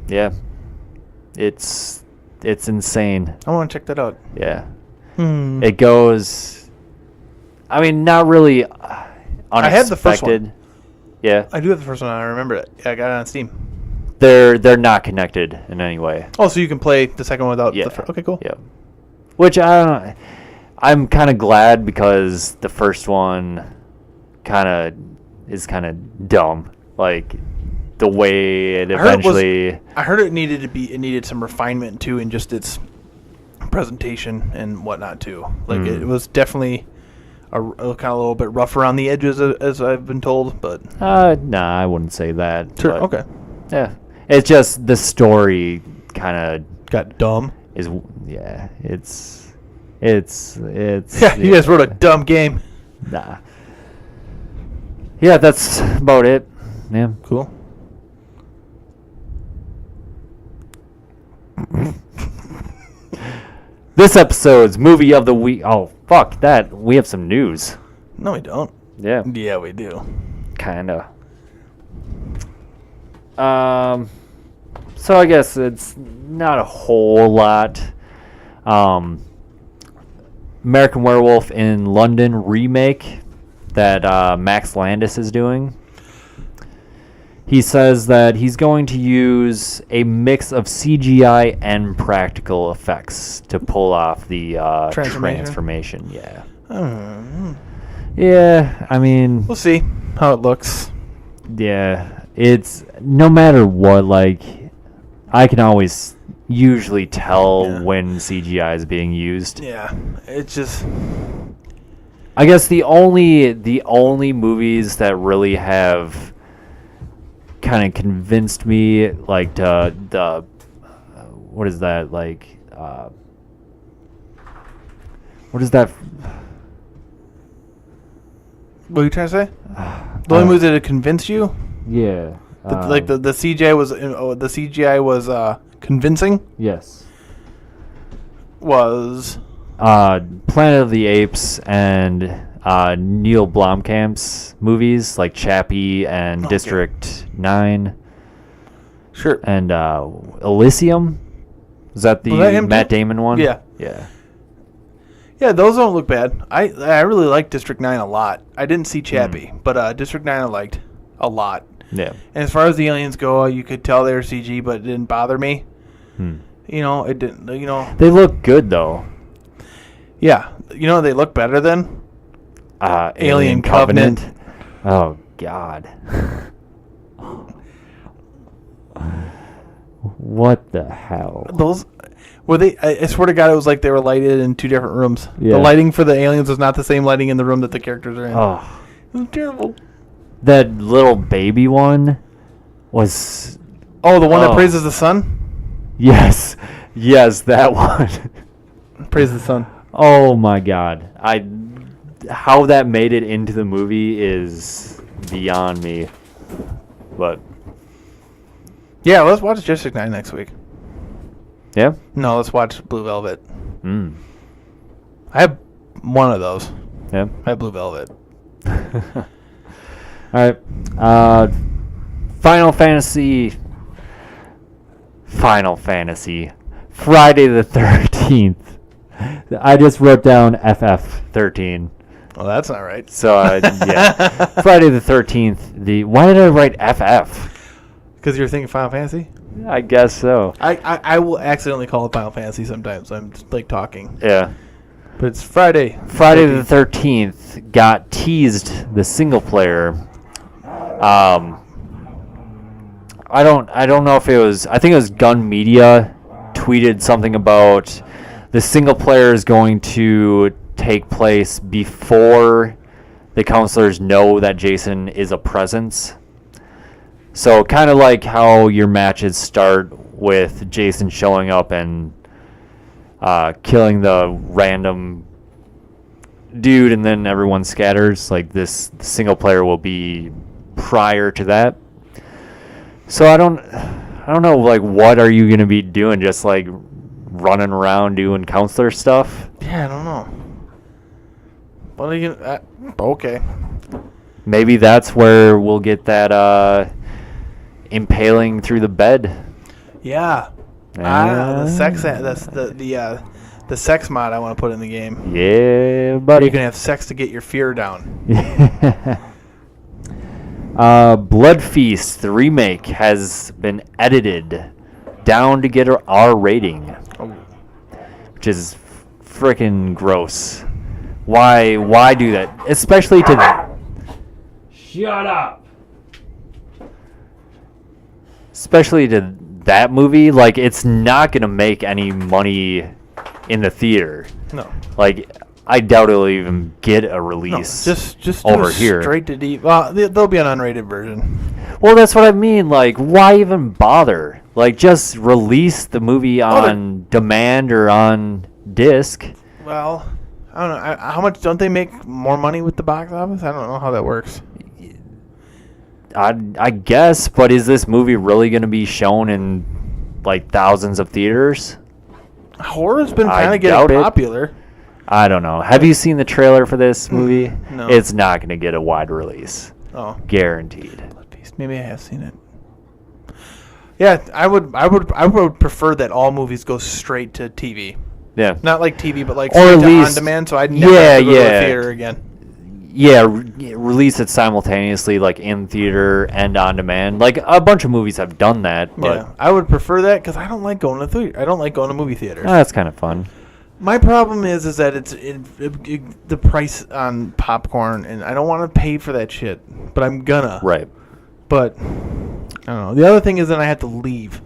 Yeah. It's insane. I want to check that out. Yeah. It goes, I mean, not really unexpected. I had the first one. Yeah. I do have the first one. I remember it. Yeah, I got it on Steam. They're not connected in any way. Oh, so you can play the second one without the first. Okay, cool. Yeah. Which I'm kind of glad because the first one is kind of dumb. Like the way it I heard it was- eventually. I heard it needed some refinement too in just its presentation and whatnot too. Like it was definitely a kind of a little bit rough around the edges as I've been told, but Nah, I wouldn't say that. sure, but, okay. Yeah, it's just the story kind Got dumb. of is. Yeah, it's. Yeah, you guys wrote a dumb game. Nah. Yeah, that's about it. Yeah. Cool. This episode's movie of the week. Oh, fuck that. We have some news. No, we don't. Yeah, Yeah, we do. kinda. So I guess it's not a whole lot. American Werewolf in London remake that Max Landis is doing. He says that he's going to use a mix of CGI and practical effects to pull off the transformation. Yeah. Yeah, I mean, We'll see how it looks. yeah, it's no matter what, like, I can always usually tell Yeah. when CGI is being used. Yeah, it's just I guess the only movies that really have kind of convinced me, like the what is that, like what is that? what are you trying to say? The only movies that had convinced you, Yeah. like the CGI was convincing. Yes. Was Planet of the Apes and Neil Blomkamp's movies like Chappie and Okay. District 9 sure. and Elysium. Is that the Was that him Matt too? Damon one? Yeah. Yeah. Yeah, those don't look bad. I really like District 9 a lot. I didn't see Chappie, but District 9 I liked a lot. Yeah. And as far as the aliens go, you could tell they were CG, but it didn't bother me. Hmm. You know, it didn't. You know, They look good though. yeah. You know, they look better than Alien Covenant. Oh God. What the hell? those. Were they? I swear to God, it was like they were lighted in two different rooms. Yeah. The lighting for the aliens was not the same lighting in the room that the characters are in. Oh, It was terrible. that little baby one was. Oh, the one that Oh. praises the sun. Yes, yes, that one. Praise the sun. Oh my God, how that made it into the movie is beyond me. But Yeah, let's watch District 9 next week. yeah, No, let's watch Blue Velvet. mm. I have one of those. Yeah. I have Blue Velvet. All right. Final Fantasy. Friday the 13th. I just wrote down FF13. Well, that's not right. So yeah, Friday the 13th. Why did I write FF? Because you're thinking Final Fantasy? I guess so. I will accidentally call it Final Fantasy sometimes. I'm just, like talking. Yeah. But it's Friday. Friday the 13th got teased the single player. I don't know if it was, I think it was Gun Media tweeted something about the single player is going to take place before the counselors know that Jason is a presence. So kind of like how your matches start with Jason showing up and killing the random dude and then everyone scatters, like this single player will be prior to that. So I don't know, like, what are you gonna be doing? Just like running around doing counselor stuff? Yeah, I don't know. What are you okay. Maybe that's where we'll get that impaling through the bed. Yeah. The sex. That's the sex mod I want to put in the game. Yeah, Where buddy. you can have sex to get your fear down. Blood Feast, the remake, has been edited down to get our R rating, Oh. which is freaking gross. Why do that? Especially to... Shut up! especially to that movie, like it's not gonna make any money in the theater. No. Like I doubt it'll even get a No, release. just do over it here. straight to D. Well, there'll be an unrated version. Well, that's what I mean. Like, why even bother? Like, just release the movie on demand or on disc. Well, I don't know. How much don't they make more money with the box office? I don't know how that works. I guess, but is this movie really going to be shown in like thousands of theaters? Horror's been I kind of doubt getting it. popular. I don't know. Have you seen the trailer for this movie? No. It's not going to get a wide release. Oh, Guaranteed. Blood Beast. Maybe I have seen it. Yeah, I would prefer that all movies go straight to TV. Yeah. Not like TV, but like Or straight at to least- on demand. So I'd never Yeah, have to go to yeah. a theater again. Yeah, release it simultaneously, like in theater and on demand. Like a bunch of movies have done that, but Yeah, I would prefer that because I don't like going to theater. I don't like going to movie theaters. that's kind of fun. My problem is that it's the price on popcorn, and I don't want to pay for that shit, but I'm gonna. Right. But I don't know. The other thing is that I have to leave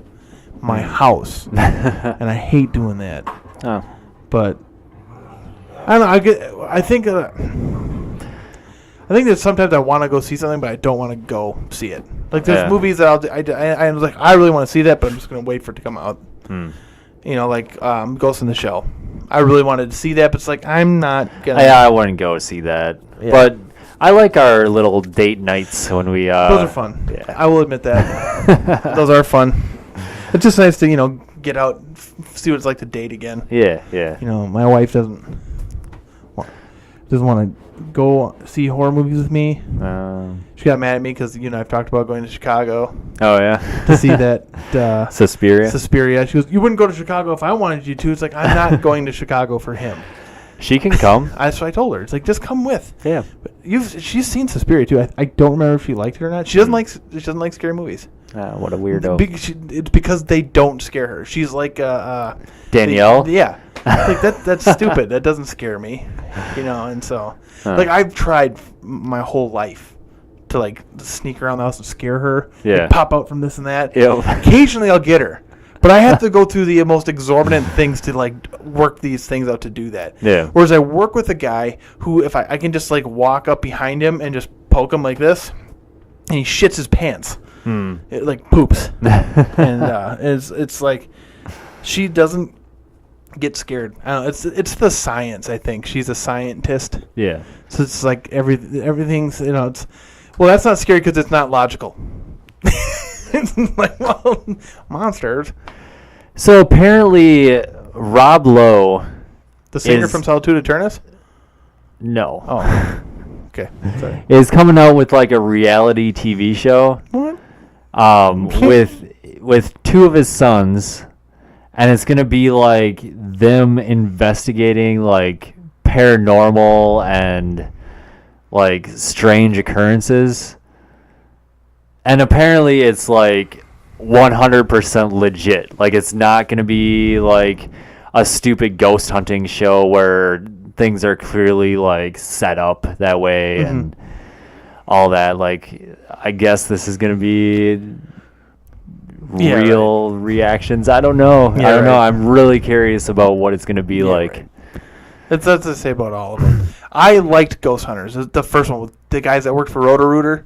my house, and I hate doing that. Oh. But I don't know. I think that sometimes I want to go see something, but I don't want to go see it. Like there's Yeah. movies that I'm like I really want to see that, but I'm just gonna wait for it to come out. Hmm. You know, like Ghost in the Shell. I really wanted to see that, but it's like I'm not gonna. I wouldn't go see that. Yeah. But I like our little date nights when we. Those are fun. Yeah. I will admit that. Those are fun. It's just nice to get out, see what it's like to date again. Yeah, yeah. My wife doesn't want to go see horror movies with me. She got mad at me because I've talked about going to Chicago Oh yeah. to see that Suspiria. Suspiria. She goes, "You wouldn't go to Chicago if I wanted you to." It's like I'm not going to Chicago for him. She can come. So I told her, it's like just come with. Yeah. But she's seen Suspiria too. I don't remember if she liked it or not. She doesn't like scary movies. What a weirdo. It's because they don't scare her. She's like Danielle. yeah. Like that's stupid. That doesn't scare me. And so Huh. like I've tried my whole life to like sneak around the house and scare her. Yeah. Like, pop out from this and that. Yep. Occasionally I'll get her. But I have to go through the most exorbitant things to like work these things out to do that. Yeah. Whereas I work with a guy who, if I can just like walk up behind him and just poke him like this, and he shits his pants, it like poops, and it's like she doesn't get scared. I don't know. It's the science. I think she's a scientist, Yeah. so it's like everything's it's well that's not scary because it's not logical. It's like, well, monsters. So apparently, Rob Lowe. The singer Is- from Solitude Aeternus? No. Oh. Okay. Sorry. Is coming out with like a reality TV show. What? With two of his sons, and it's gonna be like them investigating like paranormal and like strange occurrences. And apparently it's like 100% legit. Like it's not going to be like a stupid ghost hunting show where things are clearly like set up that way and all that. Like I guess this is going to be Yeah, real reactions. I don't know. Yeah, I don't know. right. I'm really curious about what it's going to be like. Right. That's to say about all of them. I liked Ghost Hunters. The first one with the guys that worked for Roto-Rooter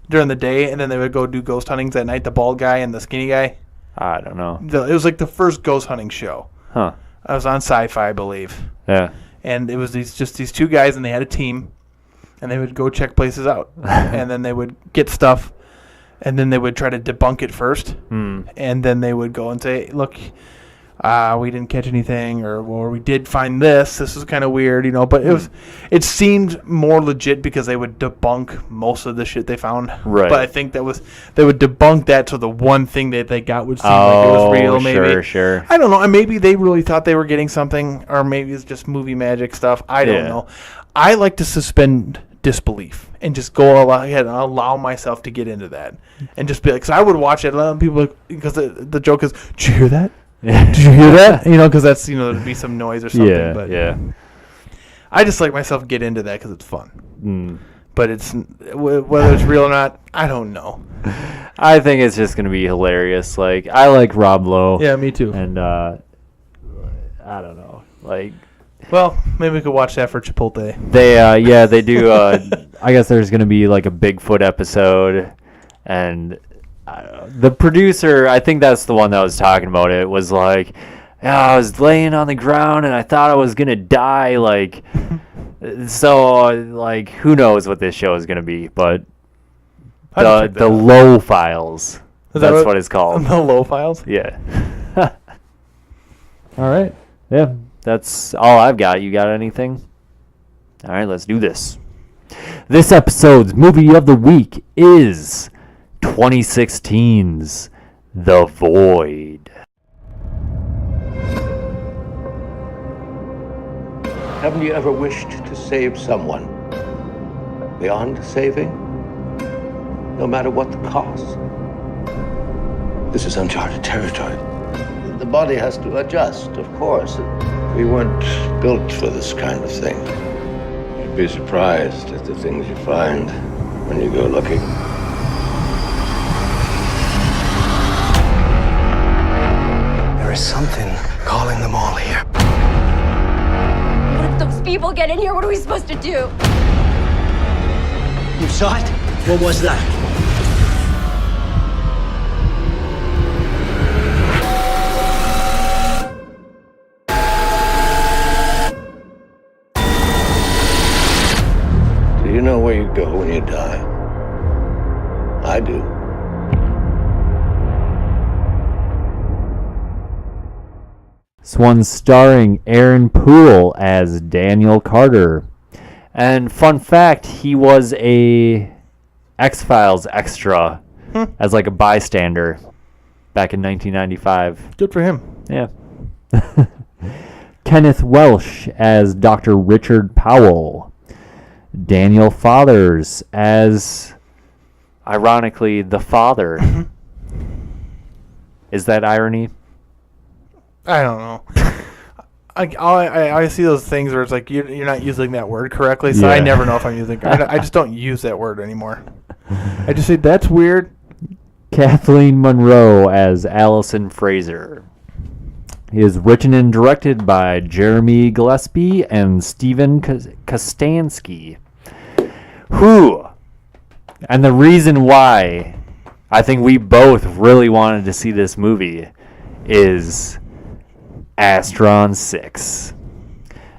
during the day, and then they would go do ghost huntings at night, the bald guy and the skinny guy. I don't know. It was like the first ghost hunting show. Huh. I was on Sci-Fi, I believe. Yeah. And it was these two guys, and they had a team, and they would go check places out. And then they would get stuff, and then they would try to debunk it first. And then they would go and say, look, we didn't catch anything, or we did find this. This is kind of weird, but it seemed more legit because they would debunk most of the shit they found. Right. But I think they would debunk that, so the one thing that they got would seem like it was real. Maybe. Sure. I don't know. And maybe they really thought they were getting something, or maybe it's just movie magic stuff. I don't know. I like to suspend disbelief and just go ahead and allow myself to get into that, and just be like, because I would watch it. A lot of people, because the joke is, did you hear that? Did you hear that? Because that's there'd be some noise or something. Yeah. But Yeah. I just like myself get into that because it's fun but whether it's real or not, I don't know. I think it's just gonna be hilarious. Like, I like Rob Lowe. Yeah, me too. And I don't know. Like, well, maybe we could watch that for Chipotle. they do. I guess there's gonna be like a Bigfoot episode, and the producer, I think that's the one that was talking about it, was like, yeah, I was laying on the ground and I thought I was gonna die. Like, so like, who knows what this show is gonna be? But the Low Files. That's what it's called. The Low Files. Yeah. All right. Yeah, that's all I've got. You got anything? All right, let's do this. This episode's movie of the week is 2016's The Void. Haven't you ever wished to save someone beyond saving? No matter what the cost? This is uncharted territory. The body has to adjust, of course. We weren't built for this kind of thing. You'd be surprised at the things you find when you go looking. There is something calling them all here. What if those people get in here? What are we supposed to do? You saw it? What was that? Do you know where you go when you die? I do. This one's starring Aaron Poole as Daniel Carter. And fun fact, he was a X-Files extra as like a bystander back in 1995. Good for him. Yeah. Kenneth Welsh as Dr. Richard Powell. Daniel Fathers as, ironically, the father. Is that irony? I don't know. I see those things where it's like you're not using that word correctly, so I Yeah. never know if I'm using. I just don't use that word anymore. I just say that's weird. Kathleen Monroe as Allison Fraser. He is written and directed by Jeremy Gillespie and Steven Kostansky. Who? And the reason why I think we both really wanted to see this movie is Astron 6.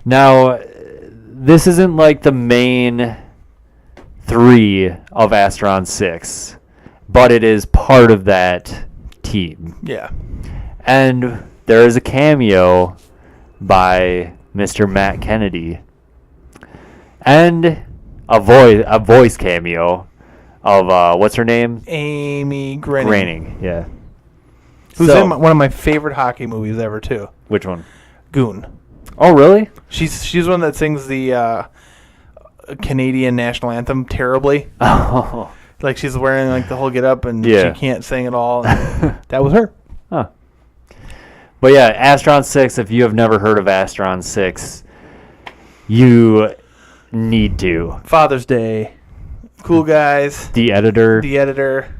Now, this isn't like the main 3 of Astron 6, but it is part of that team. Yeah. And there is a cameo by Mr. Matt Kennedy. And a voice cameo of, what's her name? Amy Groening. Groening, yeah. Who's So- in one of my favorite hockey movies ever, too. Which one? Goon. Oh, really? She's one that sings the Canadian national anthem terribly. Oh. Like she's wearing like the whole get up and Yeah. she can't sing at all. That was her. Huh. But yeah, Astron 6, if you have never heard of Astron 6, you need to. Father's Day. Cool Guys. The editor. The Editor.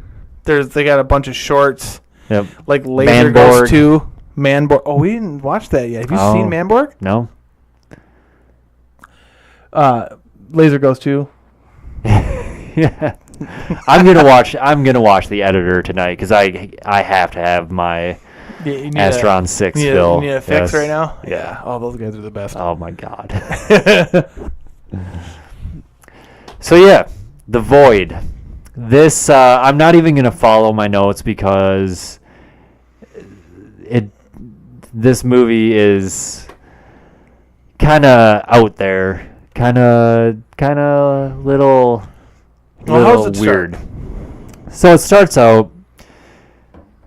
They got a bunch of shorts. Yep. Like Laser Manborg. Goes 2. Manborg. Oh, we didn't watch that yet. Have you seen Manborg? No. Laser Goes 2. Yeah. I'm gonna watch The Editor tonight because I have to have my You need Astron 6 you fill. need a fix Yes. right now? Yeah. Oh, those guys are the best. Oh my god. So yeah, The Void. This I'm not even gonna follow my notes because this movie is kind of out there, kind of little Well, how's it weird. So it starts out,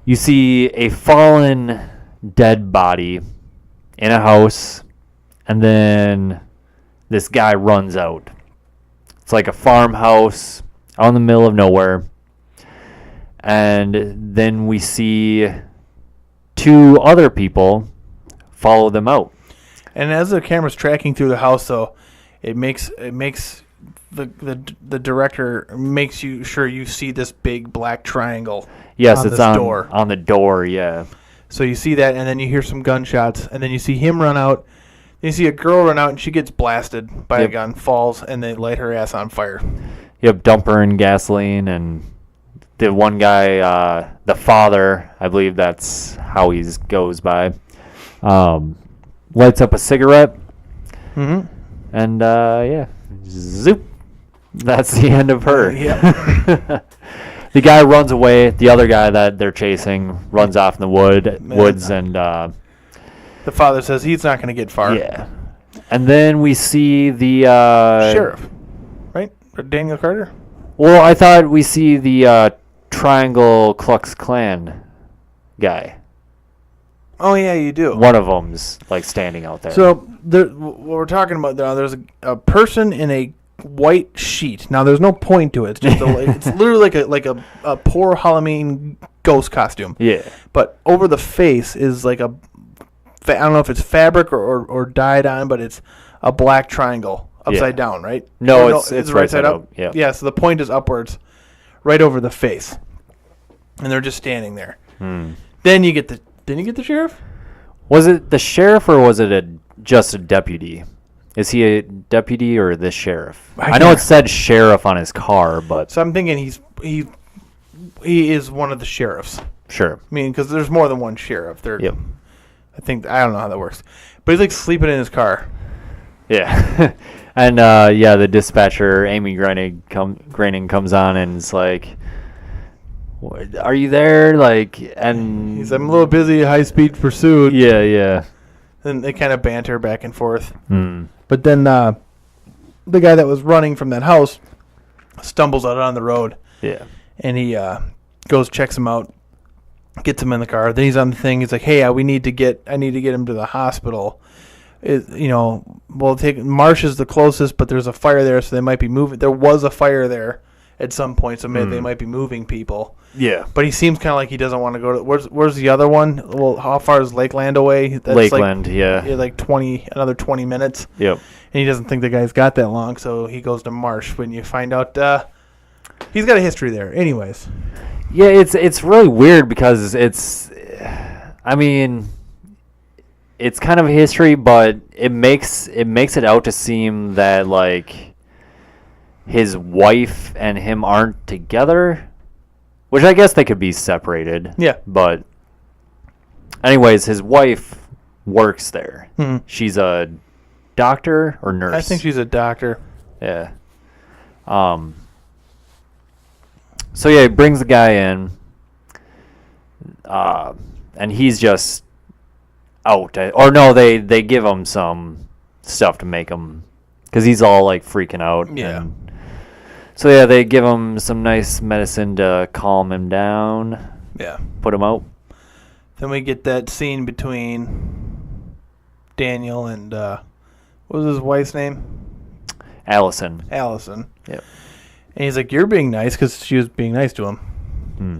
you see a fallen dead body in a house, and then this guy runs out. It's like a farmhouse out in the middle of nowhere. And then we see 2 other people follow them out. And as the camera's tracking through the house, though, it makes the director makes you sure you see this big black triangle. Yes, on it's this on door. on the door. Yeah. So you see that, and then you hear some gunshots, and then you see him run out. Then you see a girl run out, and she gets blasted by a Yep. gun, falls, and they light her ass on fire. Yep, dump her in gasoline, and the one guy, the father, I believe that's how he goes by, lights up a cigarette, Mm-hmm. and yeah, zoop. That's the end of her. Yep. The guy runs away. The other guy that they're chasing runs off in the woods, and The father says he's not going to get far. yeah. And then we see the Sheriff, right? Or Daniel Carter? Well, I thought we see the Triangle Klux Klan guy. Oh, yeah, you do. One of them's like standing out there. So what we're talking about now, there's a person in a white sheet. Now, there's no point to it. It's just it's literally like a poor Halloween ghost costume. yeah, But over the face is like I don't know if it's fabric or dyed on, but it's a black triangle upside Yeah. down, right? No, Or it's right side up, yeah. Yeah, so the point is upwards, right over the face, and they're just standing there. Then you get the. Didn't you get the sheriff? was it the sheriff or was it just a deputy? Is he a deputy or the sheriff? I know can't- it said sheriff on his car, but So I'm thinking he is one of the sheriffs. sure. I mean, because there's more than one sheriff. Yep. I don't know how that works, but he's like sleeping in his car. Yeah. And yeah, the dispatcher, Amy Groening comes on and is like, "Are you there?" Like, and He's I'm a little busy, high speed pursuit. yeah, yeah. And they kind of banter back and forth. Mm. But then the guy that was running from that house stumbles out on the road, Yeah. and he goes, checks him out, gets him in the car. Then he's on the thing. He's like, "Hey, I need to get him to the hospital. We'll take Marsh is the closest, but there's a fire there, so they might be moving. There was a fire there at some point, so maybe they might be moving people. Yeah. But he seems kind of like he doesn't want to go to. Where's the other one? Well, how far is Lakeland away? That's Lakeland, yeah. like another 20 minutes. Yep. And he doesn't think the guy's got that long, so he goes to Marsh. When you find out he's got a history there. Anyways, Yeah, it's really weird because I mean, it's kind of a history, but it makes it out to seem that like his wife and him aren't together, which I guess they could be separated. Yeah. But anyways, his wife works there. Mhm. She's a doctor or nurse. I think she's a doctor. Yeah. So yeah, he brings the guy in, and he's just out. Or no, they give him some stuff to make him, because he's all like freaking out. Yeah. and- so yeah, they give him some nice medicine to calm him down, Yeah. put him out. Then we get that scene between Daniel and what was his wife's name? Allison. Allison. Yep. And he's like, "You're being nice," because she was being nice to him. Hmm.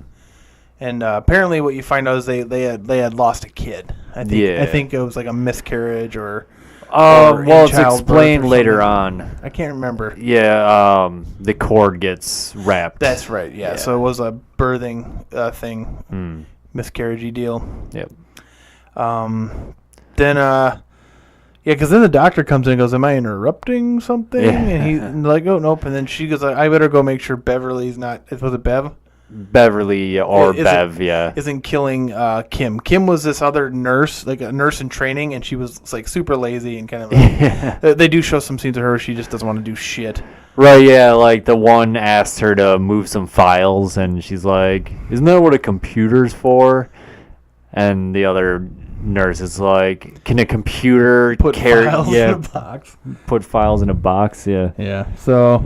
And apparently, what you find out is they had lost a kid. I Yeah. think it was like a miscarriage or. Oh, or well, in it's childbirth explained or later something. on. I can't remember. Yeah, the cord gets wrapped. That's right. Yeah. Yeah. So it was a birthing thing, Hmm. miscarriagey deal. Yep. Then because then the doctor comes in and goes, "Am I interrupting something?" Yeah. And he's like, "Oh, nope." And then she goes, "I better go make sure Beverly's not." Was it Bev? Beverly or Is it- Bev, yeah. Isn't killing Kim. Kim was this other nurse, like a nurse in training, and she was like super lazy and kind of. They do show some scenes of her where she just doesn't want to do shit. Right, yeah, like the one asked her to move some files, and she's like, "Isn't that what a computer's for?" And the other nurse is like, "Can a computer Put carry files in a box. put files in a box?" Yeah. Yeah. So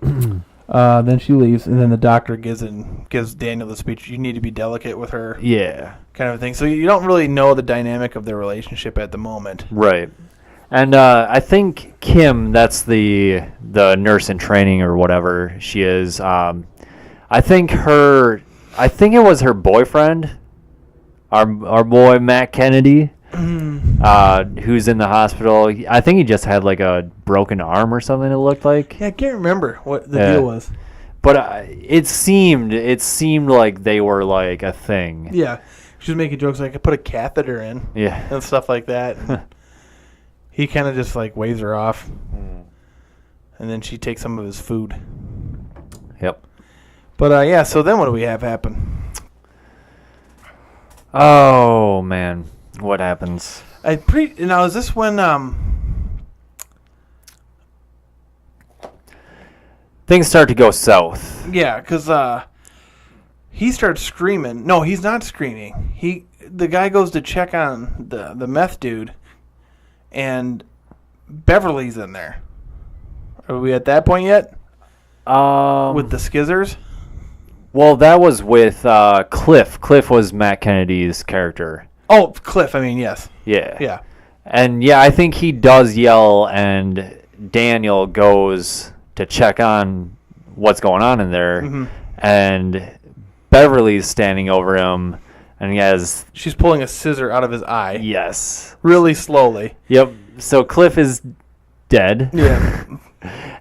then she leaves, and then the doctor gives Daniel the speech. You need to be delicate with her, Yeah. kind of thing. So you don't really know the dynamic of their relationship at the moment. Right. And I think Kim, that's the nurse in training or whatever she is. I think it was her boyfriend, our boy Matt Kennedy. who's in the hospital. I think he just had like a broken arm or something. It looked like. Yeah, I can't remember what the Yeah. deal was. But it seemed like they were like a thing. Yeah, she was making jokes like I put a catheter in Yeah. and stuff like that. And he kind of just like waves her off, and then she takes some of his food. Yep. But yeah, so then what do we have happen? Oh man, what happens? Now is this when Things start to go south. Yeah, because he starts screaming. No, he's not screaming. The guy goes to check on the meth dude, and Beverly's in there. Are we at that point yet? With the skizzers? Well, that was with Cliff. Cliff was Matt Kennedy's character. Oh, Cliff. I mean, yes. Yeah. Yeah. And yeah, I think he does yell, and Daniel goes to check on what's going on in there, and Beverly's standing over him, and he has She's pulling a scissor out of his eye. yes, Really slowly. yep. So Cliff is dead, Yeah.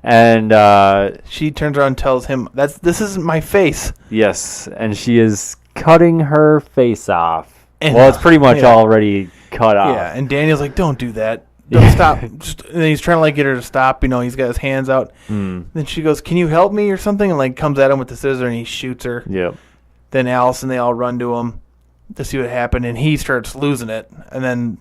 and She turns around and tells him, this isn't my face. yes, and she is cutting her face off. And- Well, it's pretty much yeah. already cut off. Yeah, and Daniel's like, don't do that. Don't stop. And he's trying to like get her to stop. He's got his hands out. Then she goes, can you help me or something? And like comes at him with the scissor and he shoots her. Yep. Then Alice and they all run to him to see what happened. And he starts losing it. And then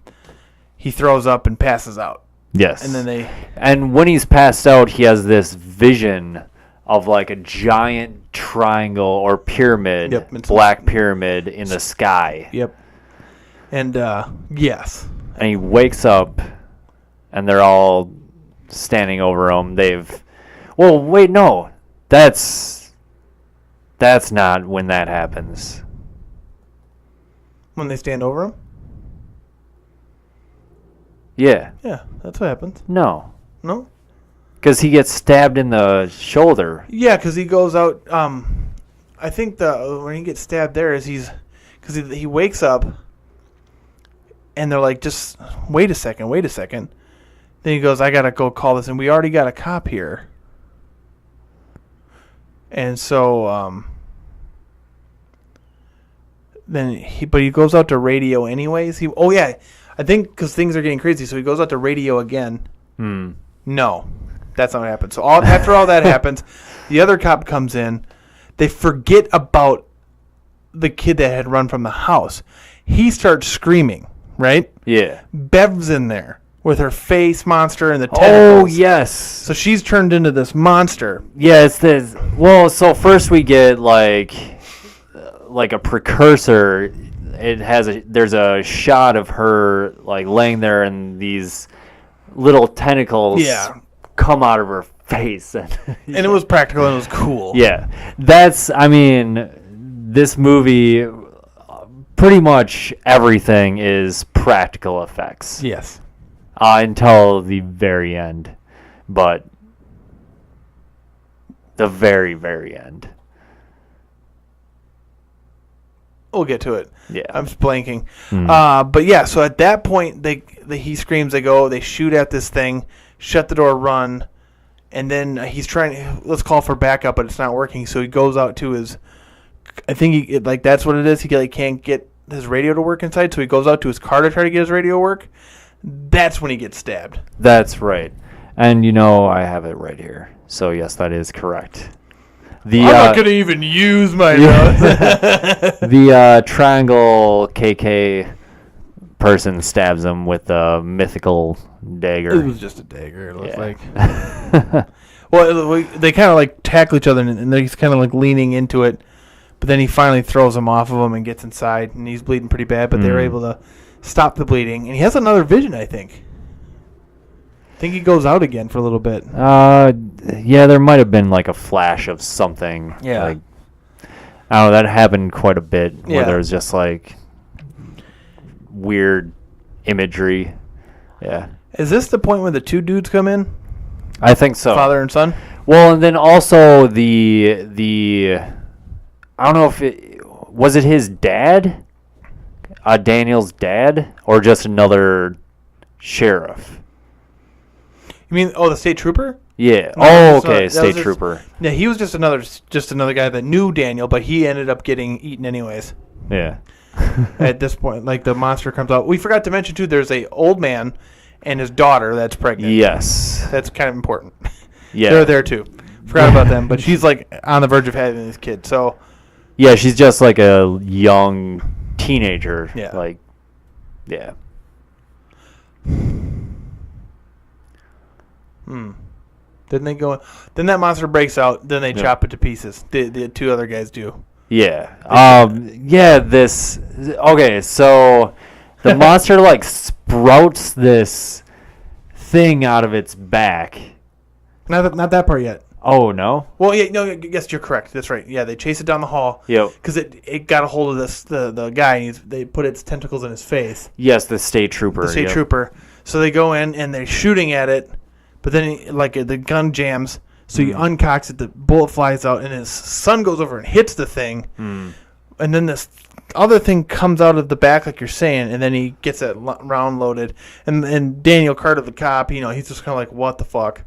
he throws up and passes out. Yes. And then And when he's passed out, he has this vision of like a giant triangle or pyramid, Yep, it's- black pyramid in the sky. Yep. And yes. And he wakes up, and they're all standing over him. Well, wait, no, that's not when that happens. When they stand over him? Yeah, Yeah, that's what happens. no, No? because he gets stabbed in the shoulder. Yeah, because he goes out. I think when he gets stabbed there is because he wakes up, and they're like, just wait a second. Then he goes, I gotta go call this, and we already got a cop here. And so but he goes out to radio anyways. I think because things are getting crazy, so he goes out to radio again. No, that's not what happens. So after all that happens, the other cop comes in. They forget about the kid that had run from the house. He starts screaming, right? Yeah. Bev's in there with her face monster and the Oh tentacles. yes. So she's turned into this monster. Yeah, it's this. Well, so first we get like a precursor. There's a shot of her like laying there, and these little tentacles come out of her face, and And it was practical and it was cool. yeah, this movie, pretty much everything is practical effects Yes. until the very end, but the very, very end. We'll get to it. Yeah. I'm just blanking. But yeah, so at that point, he screams, they shoot at this thing, shut the door, run, and then he's trying, let's call for backup, but it's not working, so he goes out to his, I think that's what it is, he can't get his radio to work inside, so he goes out to his car to try to get his radio to work. That's when he gets stabbed. That's right. And I have it right here. So yes, that is correct. I'm not going to even use my notes. The triangle KK person stabs him with a mythical dagger. It was just a dagger, it looks like. Well, they kind of like tackle each other, and he's kind of like leaning into it, but then he finally throws him off of him and gets inside, and he's bleeding pretty bad, but they were able to stop the bleeding. And he has another vision, I think. I think he goes out again for a little bit. Yeah, there might have been like a flash of something. Yeah. Like, I don't know, that happened quite a bit where Yeah. there was just like weird imagery. Yeah. Is this the point where the two dudes come in? I think so. Father and son? Well, and then also the I don't know if was it his dad? Daniel's dad or just another sheriff? You mean the state trooper? Yeah. No, Oh, it's not- okay. that State was just- trooper. Yeah, he was just another guy that knew Daniel, but he ended up getting eaten anyways. Yeah. At this point, like the monster comes out. We forgot to mention too. There's a old man and his daughter that's pregnant. Yes. That's kind of important. Yeah. They're there too. Forgot about them, but she's like on the verge of having this kid. So Yeah, she's just like a young teenager. Yeah. Like, yeah. then they go. Then that monster breaks out. Then they chop it to pieces. The two other guys do. Yeah. Yeah, this. Okay, so the monster, like, sprouts this thing out of its back. Not that part yet. Oh, no? Well, yeah, no, yes, you're correct. That's right. Yeah, they chase it down the hall. Yep. Because it got a hold of the guy. And they put its tentacles in his face. Yes, the state trooper. The state yep. trooper. So they go in and they're shooting at it, but then the gun jams. So he uncocks it. The bullet flies out, and his son goes over and hits the thing. And then this other thing comes out of the back, like you're saying, and then he gets that round loaded. And Daniel Carter, the cop, he's just kind of like, what the fuck?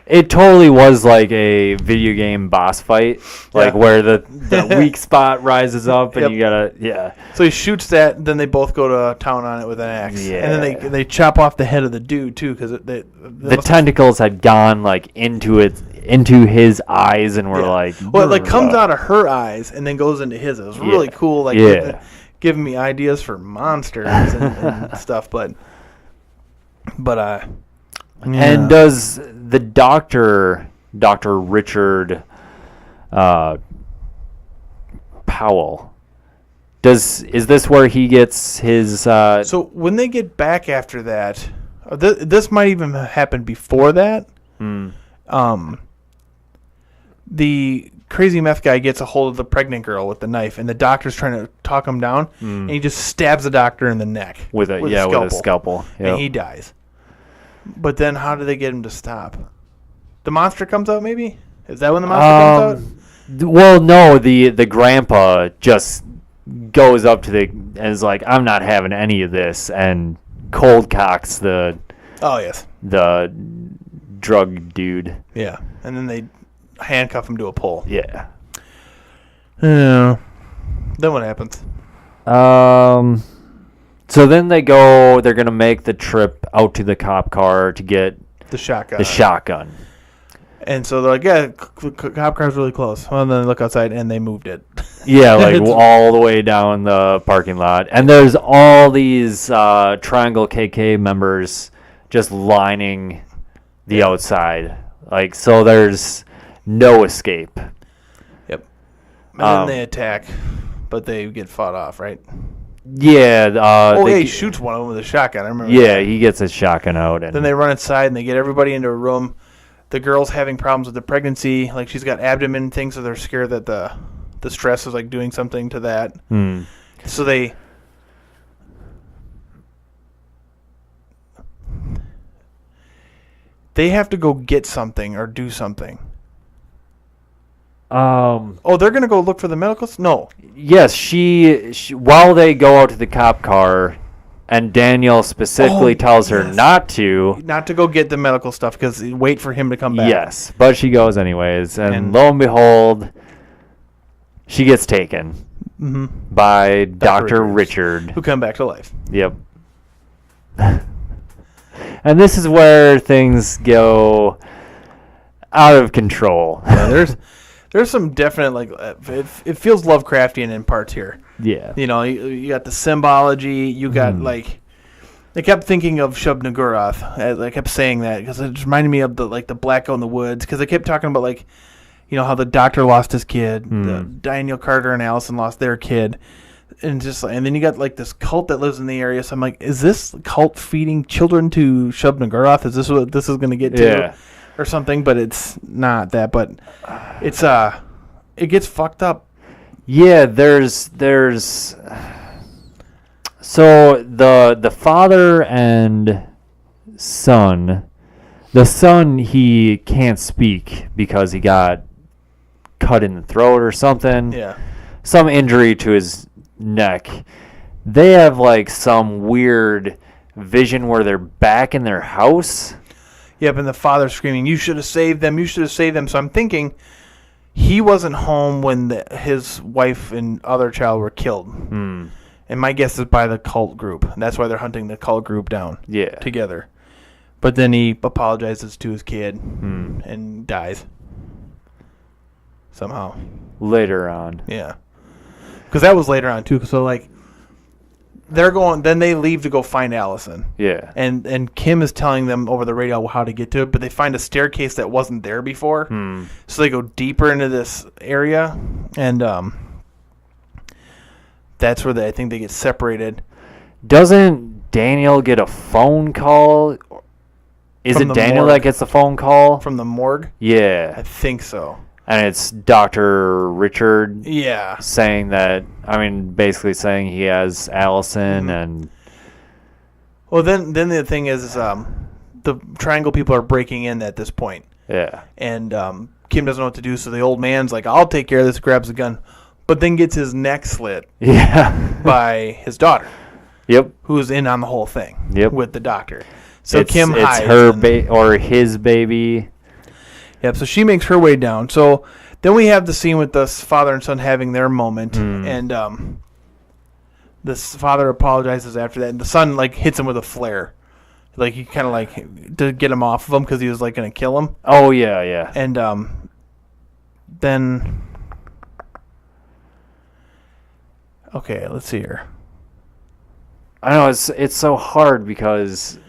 It totally was like a video game boss fight, like Yeah. where the weak spot rises up and Yep. you gotta, yeah. So he shoots that, and then they both go to town on it with an axe. Yeah. And then they chop off the head of the dude, too, because The tentacles had gone like into his eyes and were like, Well, it like comes out of her eyes and then goes into his. It was really Yeah. cool, like Yeah. giving me ideas for monsters and stuff. But And does the Dr. Richard Powell, is this where he gets his so when they get back after that, this might even happen before that. The crazy meth guy gets a hold of the pregnant girl with the knife, and the doctor's trying to talk him down, and he just stabs the doctor in the neck with a scalpel. Yep. and he dies. But then how do they get him to stop? The monster comes out, maybe? Is that when the monster comes out? Well, no, the grandpa just goes up to and is like, I'm not having any of this, and cold cocks the Oh, yes. drug dude. Yeah. And then they handcuff him to a pole. Yeah. Yeah. Then what happens? So then they're going to make the trip out to the cop car to get The shotgun. the shotgun. And so they're like, yeah, cop car's really close. Well, then they look outside, and they moved it. Yeah, like It's- all the way down the parking lot. And there's all these Triangle KK members just lining the outside. Like, so there's no escape. Yep. And then they attack, but they get fought off, right? Yeah. He shoots one of them with a shotgun. I remember Yeah, that. he gets his shotgun out. And Then they run inside, and they get everybody into a room. The girl's having problems with the pregnancy. Like, she's got abdomen things, so they're scared that the stress is, like, doing something to that. So they have to go get something or do something. Oh, they're going to go look for the medical... No. Yes, she while they go out to the cop car, and Daniel specifically tells her yes. not to. Not to go get the medical stuff, because wait for him to come back. Yes, but she goes anyways, and And- lo and behold, she gets taken by Dr. Richard. Who come back to life. Yep. And this is where things go out of control. Yeah, there's some definite, like, it feels Lovecraftian in parts here. Yeah. You know, you got the symbology. You got like, I kept thinking of Shub-Niggurath. I kept saying that because it reminded me of the Blacko in the Woods. Because I kept talking about, like, you know, how the doctor lost his kid, the Daniel Carter and Allison lost their kid, and then you got like this cult that lives in the area. So I'm like, is this cult feeding children to Shub-Niggurath? Is this what this is going to get to? Yeah. Or something? But it's not that. But it's it gets fucked up. Yeah, there's so the father and son, the son, he can't speak because he got cut in the throat or something. Yeah. Some injury to his neck. they have like some weird vision where they're back in their house. Yep, and the father's screaming, "You should have saved them! You should have saved them!" So I'm thinking he wasn't home when his wife and other child were killed. And my guess is by the cult group. And that's why they're hunting the cult group down together. But then he apologizes to his kid and dies. Somehow. Later on. Yeah. Because that was later on, too. So, like, they're going, then they leave to go find Allison. Yeah. And Kim is telling them over the radio how to get to it, but they find a staircase that wasn't there before. So they go deeper into this area, and that's where I think they get separated. Doesn't Daniel get a phone call? Is From it the Daniel morgue. that gets the phone call? From the morgue? I Yeah. think so. And it's Dr. Richard Yeah. saying that, basically saying he has Allison and... Well, then the thing is the Triangle people are breaking in at this point. Yeah. And Kim doesn't know what to do, so the old man's like, "I'll take care of this," grabs a gun, but then gets his neck slit Yeah. by his daughter, Yep. who's in on the whole thing with the doctor. So Kim hides. It's her or his baby. Yep, so she makes her way down. So then we have the scene with this father and son having their moment, and this father apologizes after that, and the son, like, hits him with a flare. Like, he kind of, like, to get him off of him because he was, like, going to kill him. Oh, yeah, yeah. And then... Okay, let's see here. I know, it's so hard because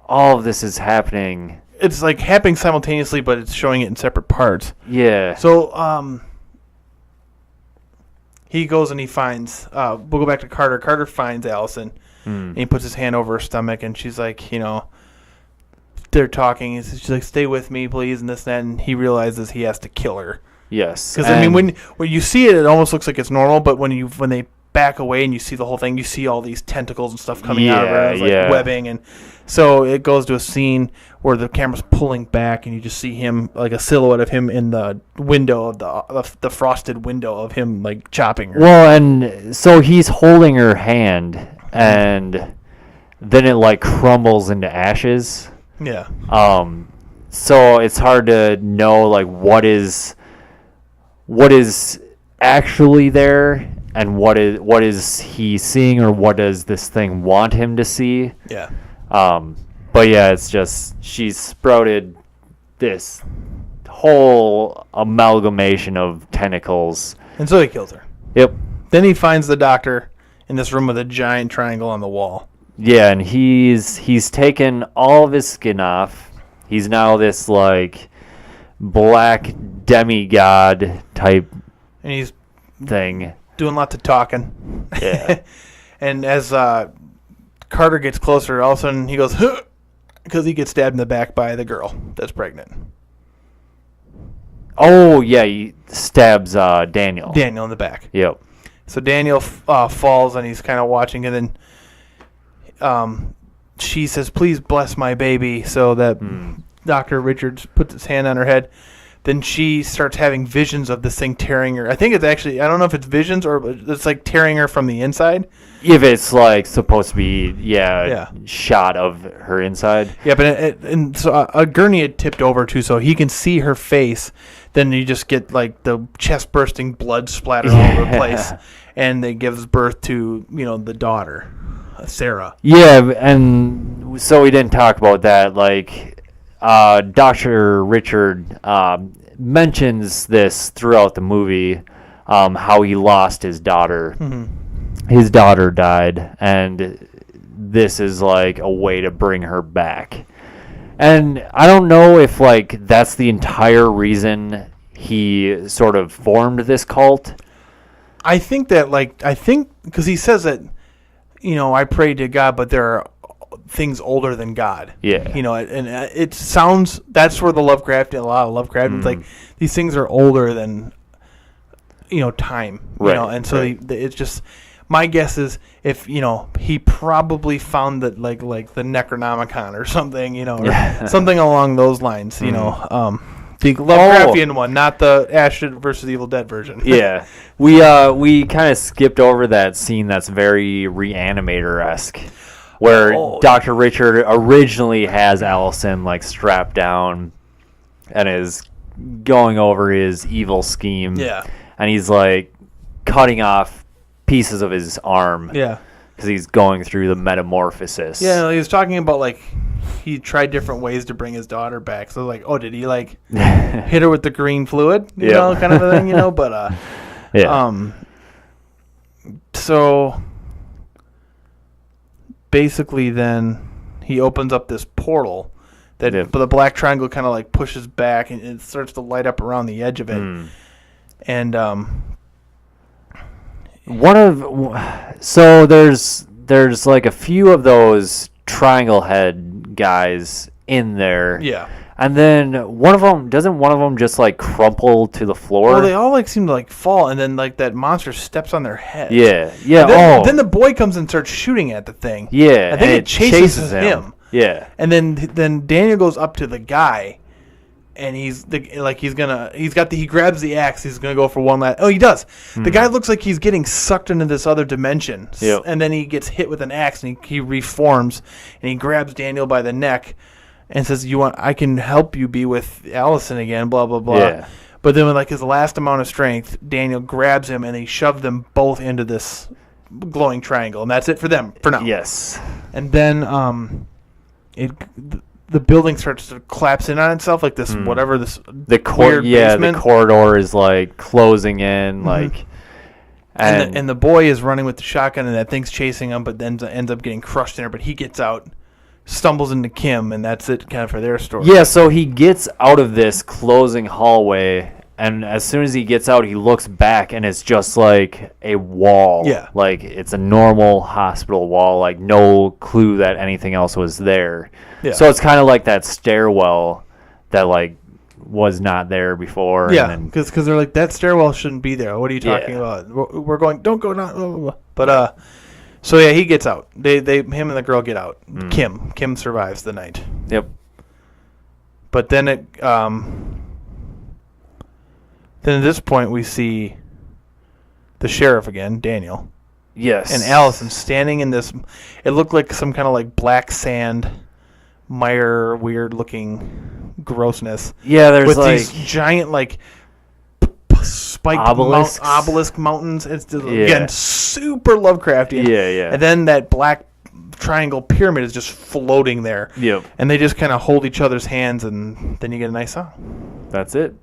all of this is happening. It's, like, happening simultaneously, but it's showing it in separate parts. Yeah. So, he goes and he finds... we'll go back to Carter. Carter finds Allison, and he puts his hand over her stomach, and she's like, they're talking. She's like, "Stay with me, please," and this and that, and he realizes he has to kill her. Yes. Because, when you see it, it almost looks like it's normal, but when they back away and you see the whole thing, you see all these tentacles and stuff coming out of her. It's like webbing, and so it goes to a scene where the camera's pulling back, and you just see him, like a silhouette of him in the window of the frosted window of him, like, chopping her. Well, and so he's holding her hand, and then it, like, crumbles into ashes. Yeah. So it's hard to know, like, what is actually there and what is he seeing, or what does this thing want him to see. Yeah. But yeah, it's just she's sprouted this whole amalgamation of tentacles. And so he kills her. Yep. Then he finds the doctor in this room with a giant triangle on the wall. Yeah, and he's taken all of his skin off. He's now this, like, black demigod type And he's thing. doing lots of talking. Yeah. And as Carter gets closer, all of a sudden he goes, "Huh," because he gets stabbed in the back by the girl that's pregnant. Oh, yeah, he stabs Daniel. Daniel in the back. Yep. So Daniel falls, and he's kind of watching, and then she says, "Please bless my baby," so that Dr. Richards puts his hand on her head. Then she starts having visions of this thing tearing her. I think it's actually, I don't know if it's visions or it's like tearing her from the inside. If it's, like, supposed to be, Yeah. shot of her inside. Yeah, but and so Gurney had tipped over too, so he can see her face. Then you just get, like, the chest bursting, blood splatter all over the place, and they gives birth to the daughter, Sarah. Yeah, and so we didn't talk about that. Like, Dr. Richard mentions this throughout the movie, how he lost his daughter. His daughter died, and this is, like, a way to bring her back. And I don't know if, like, that's the entire reason he sort of formed this cult. I think because he says that, I prayed to God, but there are things older than God. Yeah. And it sounds, that's where a lot of Lovecraft, it's like these things are older than, time. Right. And so it's just, my guess is if, he probably found that like the Necronomicon or something, or something along those lines, The Lovecraftian one, not the Ash versus Evil Dead version. Yeah, we kind of skipped over that scene that's very Reanimator-esque, where Dr. Richard originally has Allison like strapped down and is going over his evil scheme. Yeah. And he's like cutting off pieces of his arm. Yeah. Because he's going through the metamorphosis. Yeah, he was talking about like he tried different ways to bring his daughter back. So like, oh, did he like hit her with the green fluid? You know, kind of a thing, you know. But yeah. So basically, then he opens up this portal that the black triangle kind of like pushes back and it starts to light up around the edge of it. And so there's like a few of those triangle head guys in there. Yeah. And then one of them just like crumple to the floor? Well, they all like seem to like fall, and then like that monster steps on their head. Yeah. Then the boy comes and starts shooting at the thing. Yeah. I think it chases him. Yeah. And then Daniel goes up to the guy, and he grabs the axe. He's gonna go for one last. Oh, he does. The guy looks like he's getting sucked into this other dimension. Yep. And then he gets hit with an axe, and he reforms, and he grabs Daniel by the neck, and says, I can help you be with Allison again. Blah blah blah. Yeah. But then with like his last amount of strength, Daniel grabs him, and he shoves them both into this glowing triangle, and that's it for them for now. Yes. And then the building starts to collapse in on itself, like this weird basement. The corridor is like closing in, like, and the boy is running with the shotgun, and that thing's chasing him, but then ends up getting crushed in there. But he gets out, stumbles into Kim, and that's it, kind of for their story. Yeah, so he gets out of this closing hallway, and as soon as he gets out, he looks back, and it's just like a wall. Yeah. Like, it's a normal hospital wall, like, no clue that anything else was there. Yeah. So it's kind of like that stairwell that, like, was not there before. Yeah, and because they're like, that stairwell shouldn't be there. What are you talking about? We're going, don't go, not, blah, blah, blah. But, so yeah, he gets out. Him and the girl get out. Kim survives the night. Yep. But then then at this point we see the sheriff again, Daniel. Yes. And Allison standing in this. It looked like some kind of like black sand, mire, weird looking grossness. Yeah, there's with like these giant like spiked obelisk mountains. It's just, again super Lovecraftian. Yeah. And then that black triangle pyramid is just floating there. Yep. And they just kind of hold each other's hands, and then you get a nice song. That's it.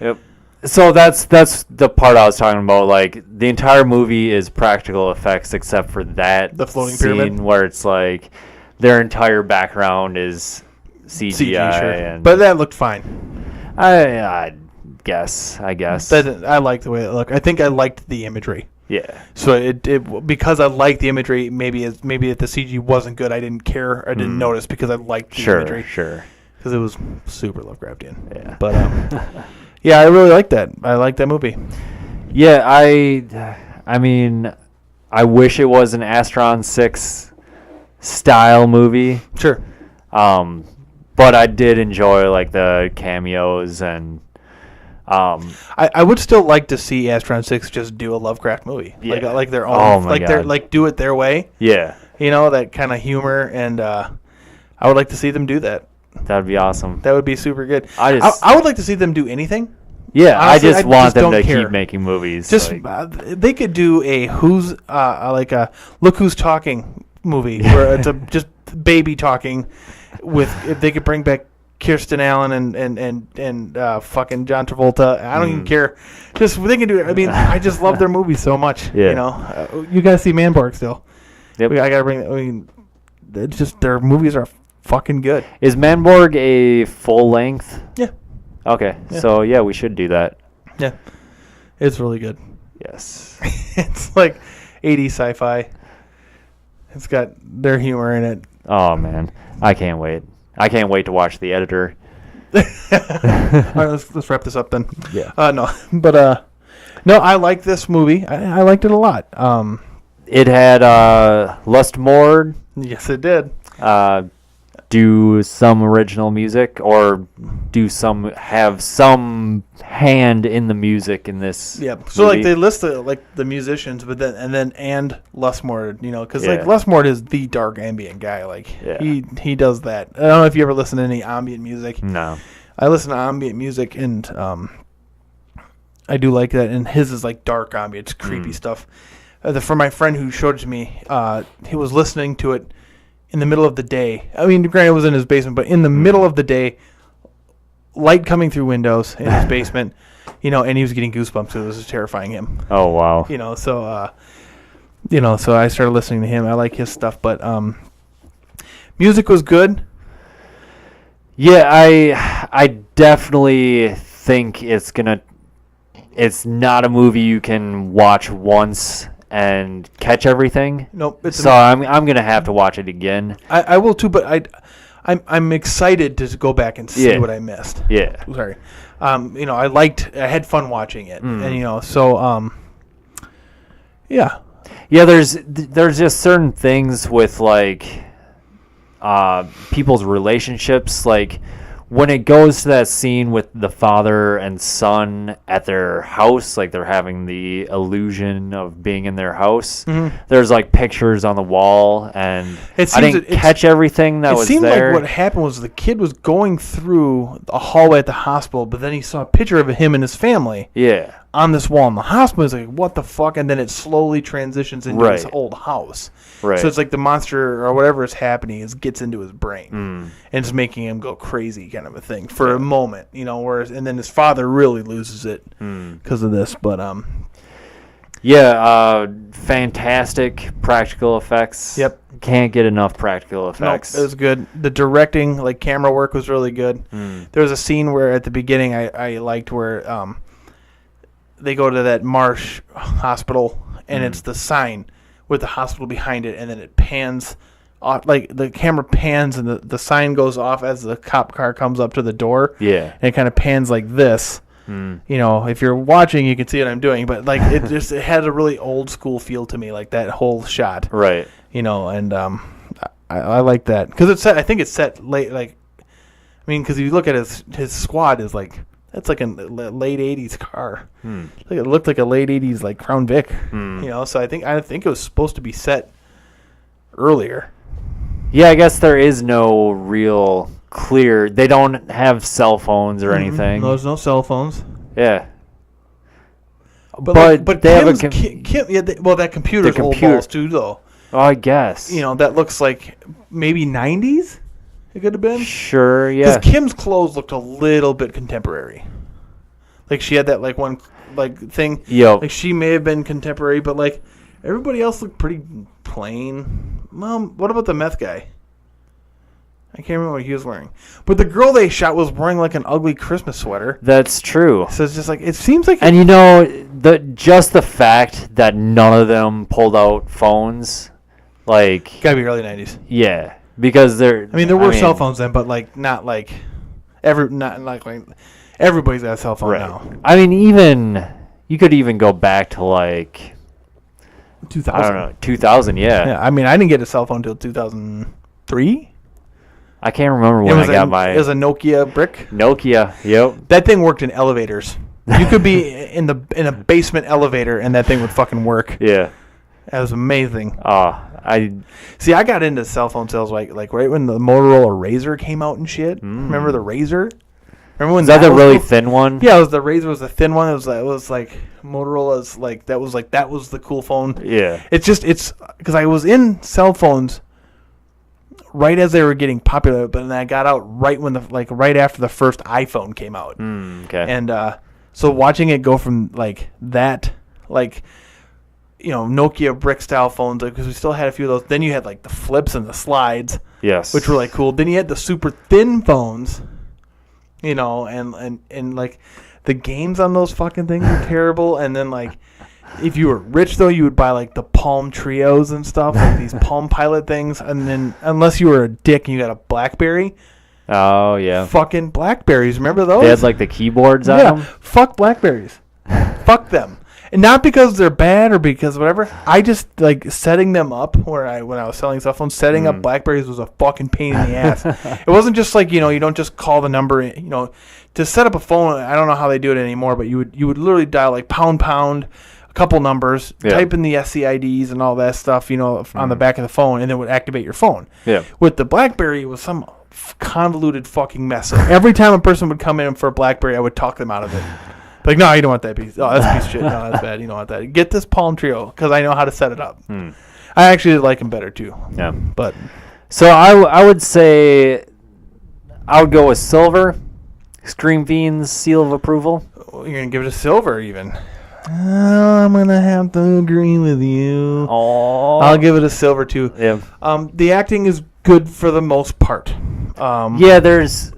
Yep. So that's the part I was talking about. Like, the entire movie is practical effects except for the floating scene pyramid, where it's like their entire background is CGI. Sure. And but that looked fine. I guess. I liked the way it looked. I think I liked the imagery. Yeah. So it because I liked the imagery. Maybe if the CG wasn't good, I didn't care. I didn't notice because I liked the imagery. Sure. Because it was super Lovecraftian. Yeah. But yeah, I really liked that. I liked that movie. Yeah, I mean, I wish it was an Astron 6 style movie. Sure. But I did enjoy like the cameos and I would still like to see Astron 6 just do a Lovecraft movie. Yeah. Like their own God. like do it their way. Yeah. You know, that kind of humor, and I would like to see them do that. That'd be awesome. That would be super good. I would like to see them do anything. Yeah, Honestly, I just want them to care. keep making movies. Just like, they could do a Look Who's Talking movie where it's just baby talking with, if they could bring back Kirsten Allen and fucking John Travolta. I don't even care. Just they can do it. I mean, I just love their movies so much. Yeah. You know, you gotta see Manborg still. Yep. I gotta bring. I mean, it's just their movies are fucking good. Is Manborg a full length? Yeah. Okay, Yeah. so yeah, we should do that. Yeah, it's really good. Yes. It's like 80s sci-fi. It's got their humor in it. Oh man, I can't wait. I can't wait to watch The Editor. All right, let's wrap this up then. Yeah. No, but no, I like this movie. I liked it a lot. It had Lustmord, Yes, it did. do some original music or have some hand in the music in this. Yeah. So like movie. they list the musicians, but then Lusmore, because Yeah. like Lusmore is the dark ambient guy. Like Yeah. he does that. I don't know if you ever listen to any ambient music. No. I listen to ambient music and I do like that. And his is like dark ambient, it's creepy stuff. For my friend who showed it to me, he was listening to it in the middle of the day. I mean, granted, it was in his basement, but in the middle of the day, light coming through windows in his basement, and he was getting goosebumps because it was just terrifying him. Oh wow. So I started listening to him. I like his stuff, but music was good. Yeah, I definitely think it's not a movie you can watch once and catch everything. Nope. So I'm gonna have to watch it again. I will too, but I'm excited to go back and see what I missed. Yeah. Sorry. I had fun watching it, and yeah. Yeah, there's just certain things with like people's relationships, like when it goes to that scene with the father and son at their house, like they're having the illusion of being in their house. Mm-hmm. There's like pictures on the wall, and I didn't catch everything that was there. It seemed there. like what happened was the kid was going through a hallway at the hospital, but then he saw a picture of him and his family Yeah. on this wall in the hospital. He's like, what the fuck? And then it slowly transitions into his Right. old house. Right. So it's like the monster or whatever is happening gets into his brain and it's making him go crazy, kind of a thing for a moment, whereas and then his father really loses it because of this. But fantastic practical effects. Yep. Can't get enough practical no, effects. it was good. The directing, like camera work, was really good. There was a scene where at the beginning I liked where they go to that Marsh hospital and it's the sign with the hospital behind it, and then it pans off, like the camera pans and the sign goes off as the cop car comes up to the door. Yeah. And it kind of pans like this. If you're watching, you can see what I'm doing, but like it had a really old school feel to me, like that whole shot. Right. And I like that because it's set. I think it's set late. Like, I mean, because if you look at his squad is like that's like a late '80s car. Like it looked like a late '80s like Crown Vic. So I think it was supposed to be set earlier. Yeah, I guess there is no real clear. They don't have cell phones or anything. There's no cell phones. Yeah. But they have a that computer's the old computer- balls too, though. Oh, I guess. That looks like maybe '90s. It could have been. Sure. Because Yeah. Kim's clothes looked a little bit contemporary. Like she had that like one like thing. Yo. Like she may have been contemporary, but like everybody else looked pretty plain. Well, what about the meth guy? I can't remember what he was wearing. But the girl they shot was wearing like an ugly Christmas sweater. That's true. So it's just like it seems like And just the fact that none of them pulled out phones, like gotta be early '90s. yeah, because there were cell phones then, but like not like everybody's got a cell phone Right. now. I mean, even you could even go back to like 2000. I don't know, 2000. Yeah, I mean, I didn't get a cell phone until 2003. I can't remember when I got my It was a Nokia brick. Nokia. Yep. That thing worked in elevators. You could be in a basement elevator and that thing would fucking work. Yeah. That was amazing. I got into cell phone sales like right when the Motorola Razr came out and shit. Remember the Razr? Remember when is that the was really cool? thin one? Yeah, the Razr was the thin one. It was like Motorola's that was the cool phone. Yeah. It's because I was in cell phones right as they were getting popular, but then I got out right when right after the first iPhone came out. Okay. And so watching it go from like that, like Nokia brick style phones, because we still had a few of those. Then you had like the flips and the slides, yes. which were like cool. Then you had the super thin phones, and like the games on those fucking things were terrible. And then like if you were rich though, you would buy like the Palm Trios and stuff, like these Palm Pilot things. And then unless you were a dick and you got a BlackBerry, Oh yeah. fucking Blackberries. Remember those? They had like the keyboards on them. Fuck Blackberries. Fuck them. And not because they're bad or because whatever. I just like setting them up when I was selling cell phones, setting up BlackBerries was a fucking pain in the ass. It wasn't just like, you don't just call the number, to set up a phone. I don't know how they do it anymore, but you would literally dial like pound, a couple numbers, type in the SCIDs and all that stuff, on the back of the phone, and then it would activate your phone. Yeah. With the BlackBerry, it was some convoluted fucking mess. Every time a person would come in for a BlackBerry, I would talk them out of it. Like, no, you don't want that piece. Oh, that's a piece of shit. No, that's bad. You don't want that. Get this Palm Trio because I know how to set it up. I actually like them better too. Yeah. But so I would say I would go with silver. Scream Fiends seal of approval. you're gonna give it a silver even. I'm gonna have to agree with you. Oh, I'll give it a silver too. Yeah. The acting is good for the most part. Yeah, there's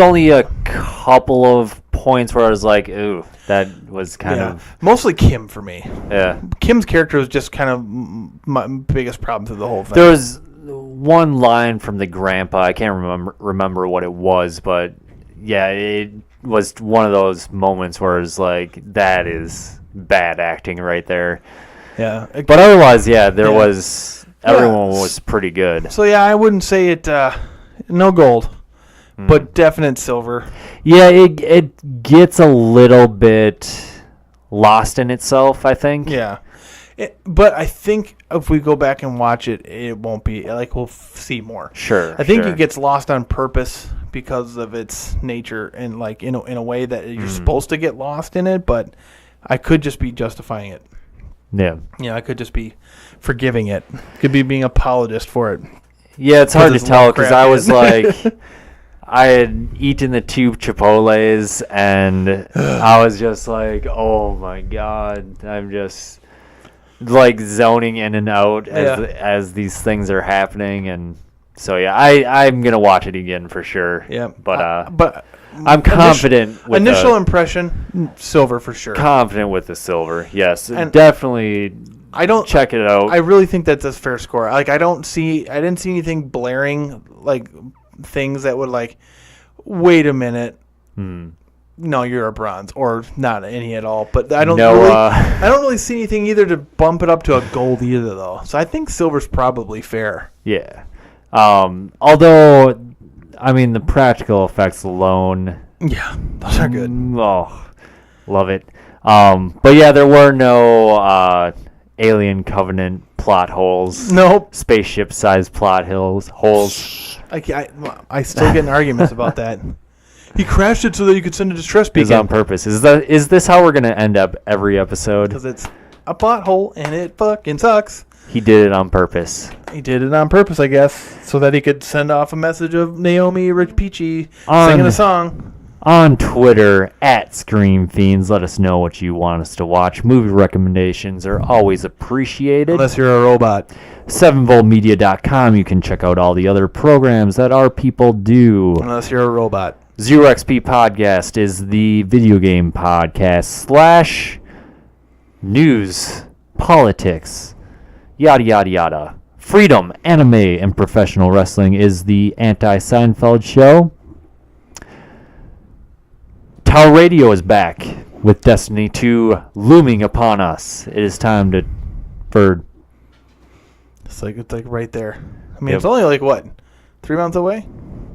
only a couple of points where I was like, ooh, that was kind of mostly Kim for me. yeah. Kim's character was just kind of my biggest problem through the whole thing. There was one line from the grandpa. I can't remember what it was, but yeah, it was one of those moments where it's like, that is bad acting right there. Yeah, But otherwise, yeah, there was everyone was pretty good. So yeah, I wouldn't say it. No gold, but definite silver. Yeah, it gets a little bit lost in itself, I think. Yeah. But I think if we go back and watch it, it won't be like we'll see more. Sure. I think sure. it gets lost on purpose because of its nature and like in a way that you're supposed to get lost in it. But I could just be justifying it. Yeah. Yeah, I could just be forgiving it. Could be being apologist for it. Yeah, it's hard to it's tell because I was Lovecraftian. like, I had eaten the 2 Chipotles and I was just like, oh my God, I'm just like zoning in and out as these things are happening. And so, yeah, I'm going to watch it again for sure. Yeah, But I'm confident with initial impression, silver for sure. confident with the silver. Yes, And definitely I don't check it out. I really think that's a fair score. Like I didn't see anything blaring like things that would like, wait a minute. No, you're a bronze or not any at all. But I don't I don't really see anything either to bump it up to a gold either though. So I think silver's probably fair. Yeah. Although, I mean, the practical effects alone. Yeah, those are good. Oh, love it. But yeah, there were no Alien Covenant plot holes. Nope. Spaceship-sized plot holes. I still get in arguments about that. He crashed it so that you could send a distress Is beacon. on purpose. Is this how we're gonna end up every episode? Because it's a plot hole and it fucking sucks. He did it on purpose. He did it on purpose, I guess, so that he could send off a message of Naomi Rich Peachy singing a song. On Twitter, @ScreamFiends, let us know what you want us to watch. Movie recommendations are always appreciated. Unless you're a robot. 7voltmedia.com, you can check out all the other programs that our people do. Unless you're a robot. Zero XP Podcast is the video game podcast / news, politics, yada, yada, yada. Freedom, anime, and professional wrestling is the Anti-Seinfeld show. Tower Radio is back with Destiny 2 looming upon us. It is time for It's like right there. I mean, Yep. it's only like what, 3 months away?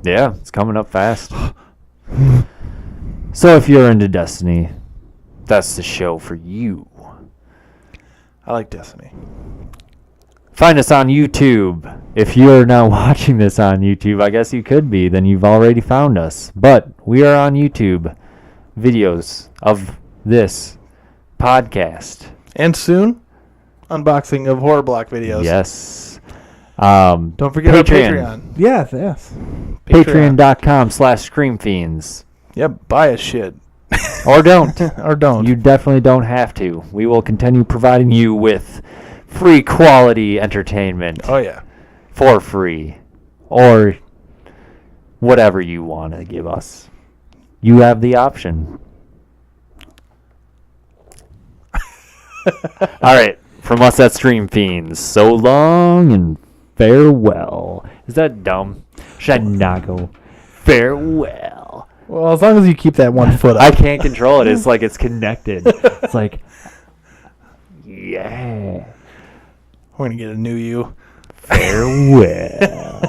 yeah, it's coming up fast. So if you're into Destiny, that's the show for you. I like Destiny. Find us on YouTube. If you're not watching this on YouTube, I guess you could be, then you've already found us. But we are on YouTube. Videos of this podcast. And soon, unboxing of Horror Block videos. Yes. Don't forget our Patreon. Yes, yes. Patreon.com/ScreamFiends. Yep, buy us shit. Or don't. Or don't. You definitely don't have to. We will continue providing you with free quality entertainment Oh, yeah. for free. Or whatever you want to give us. You have the option. All right. From us at Stream Fiends, so long and farewell. Is that dumb? Should I not go? Farewell. Well, as long as you keep that one foot up. I can't control it. It's like it's connected. It's like, Yeah. We're gonna get a new you. Farewell.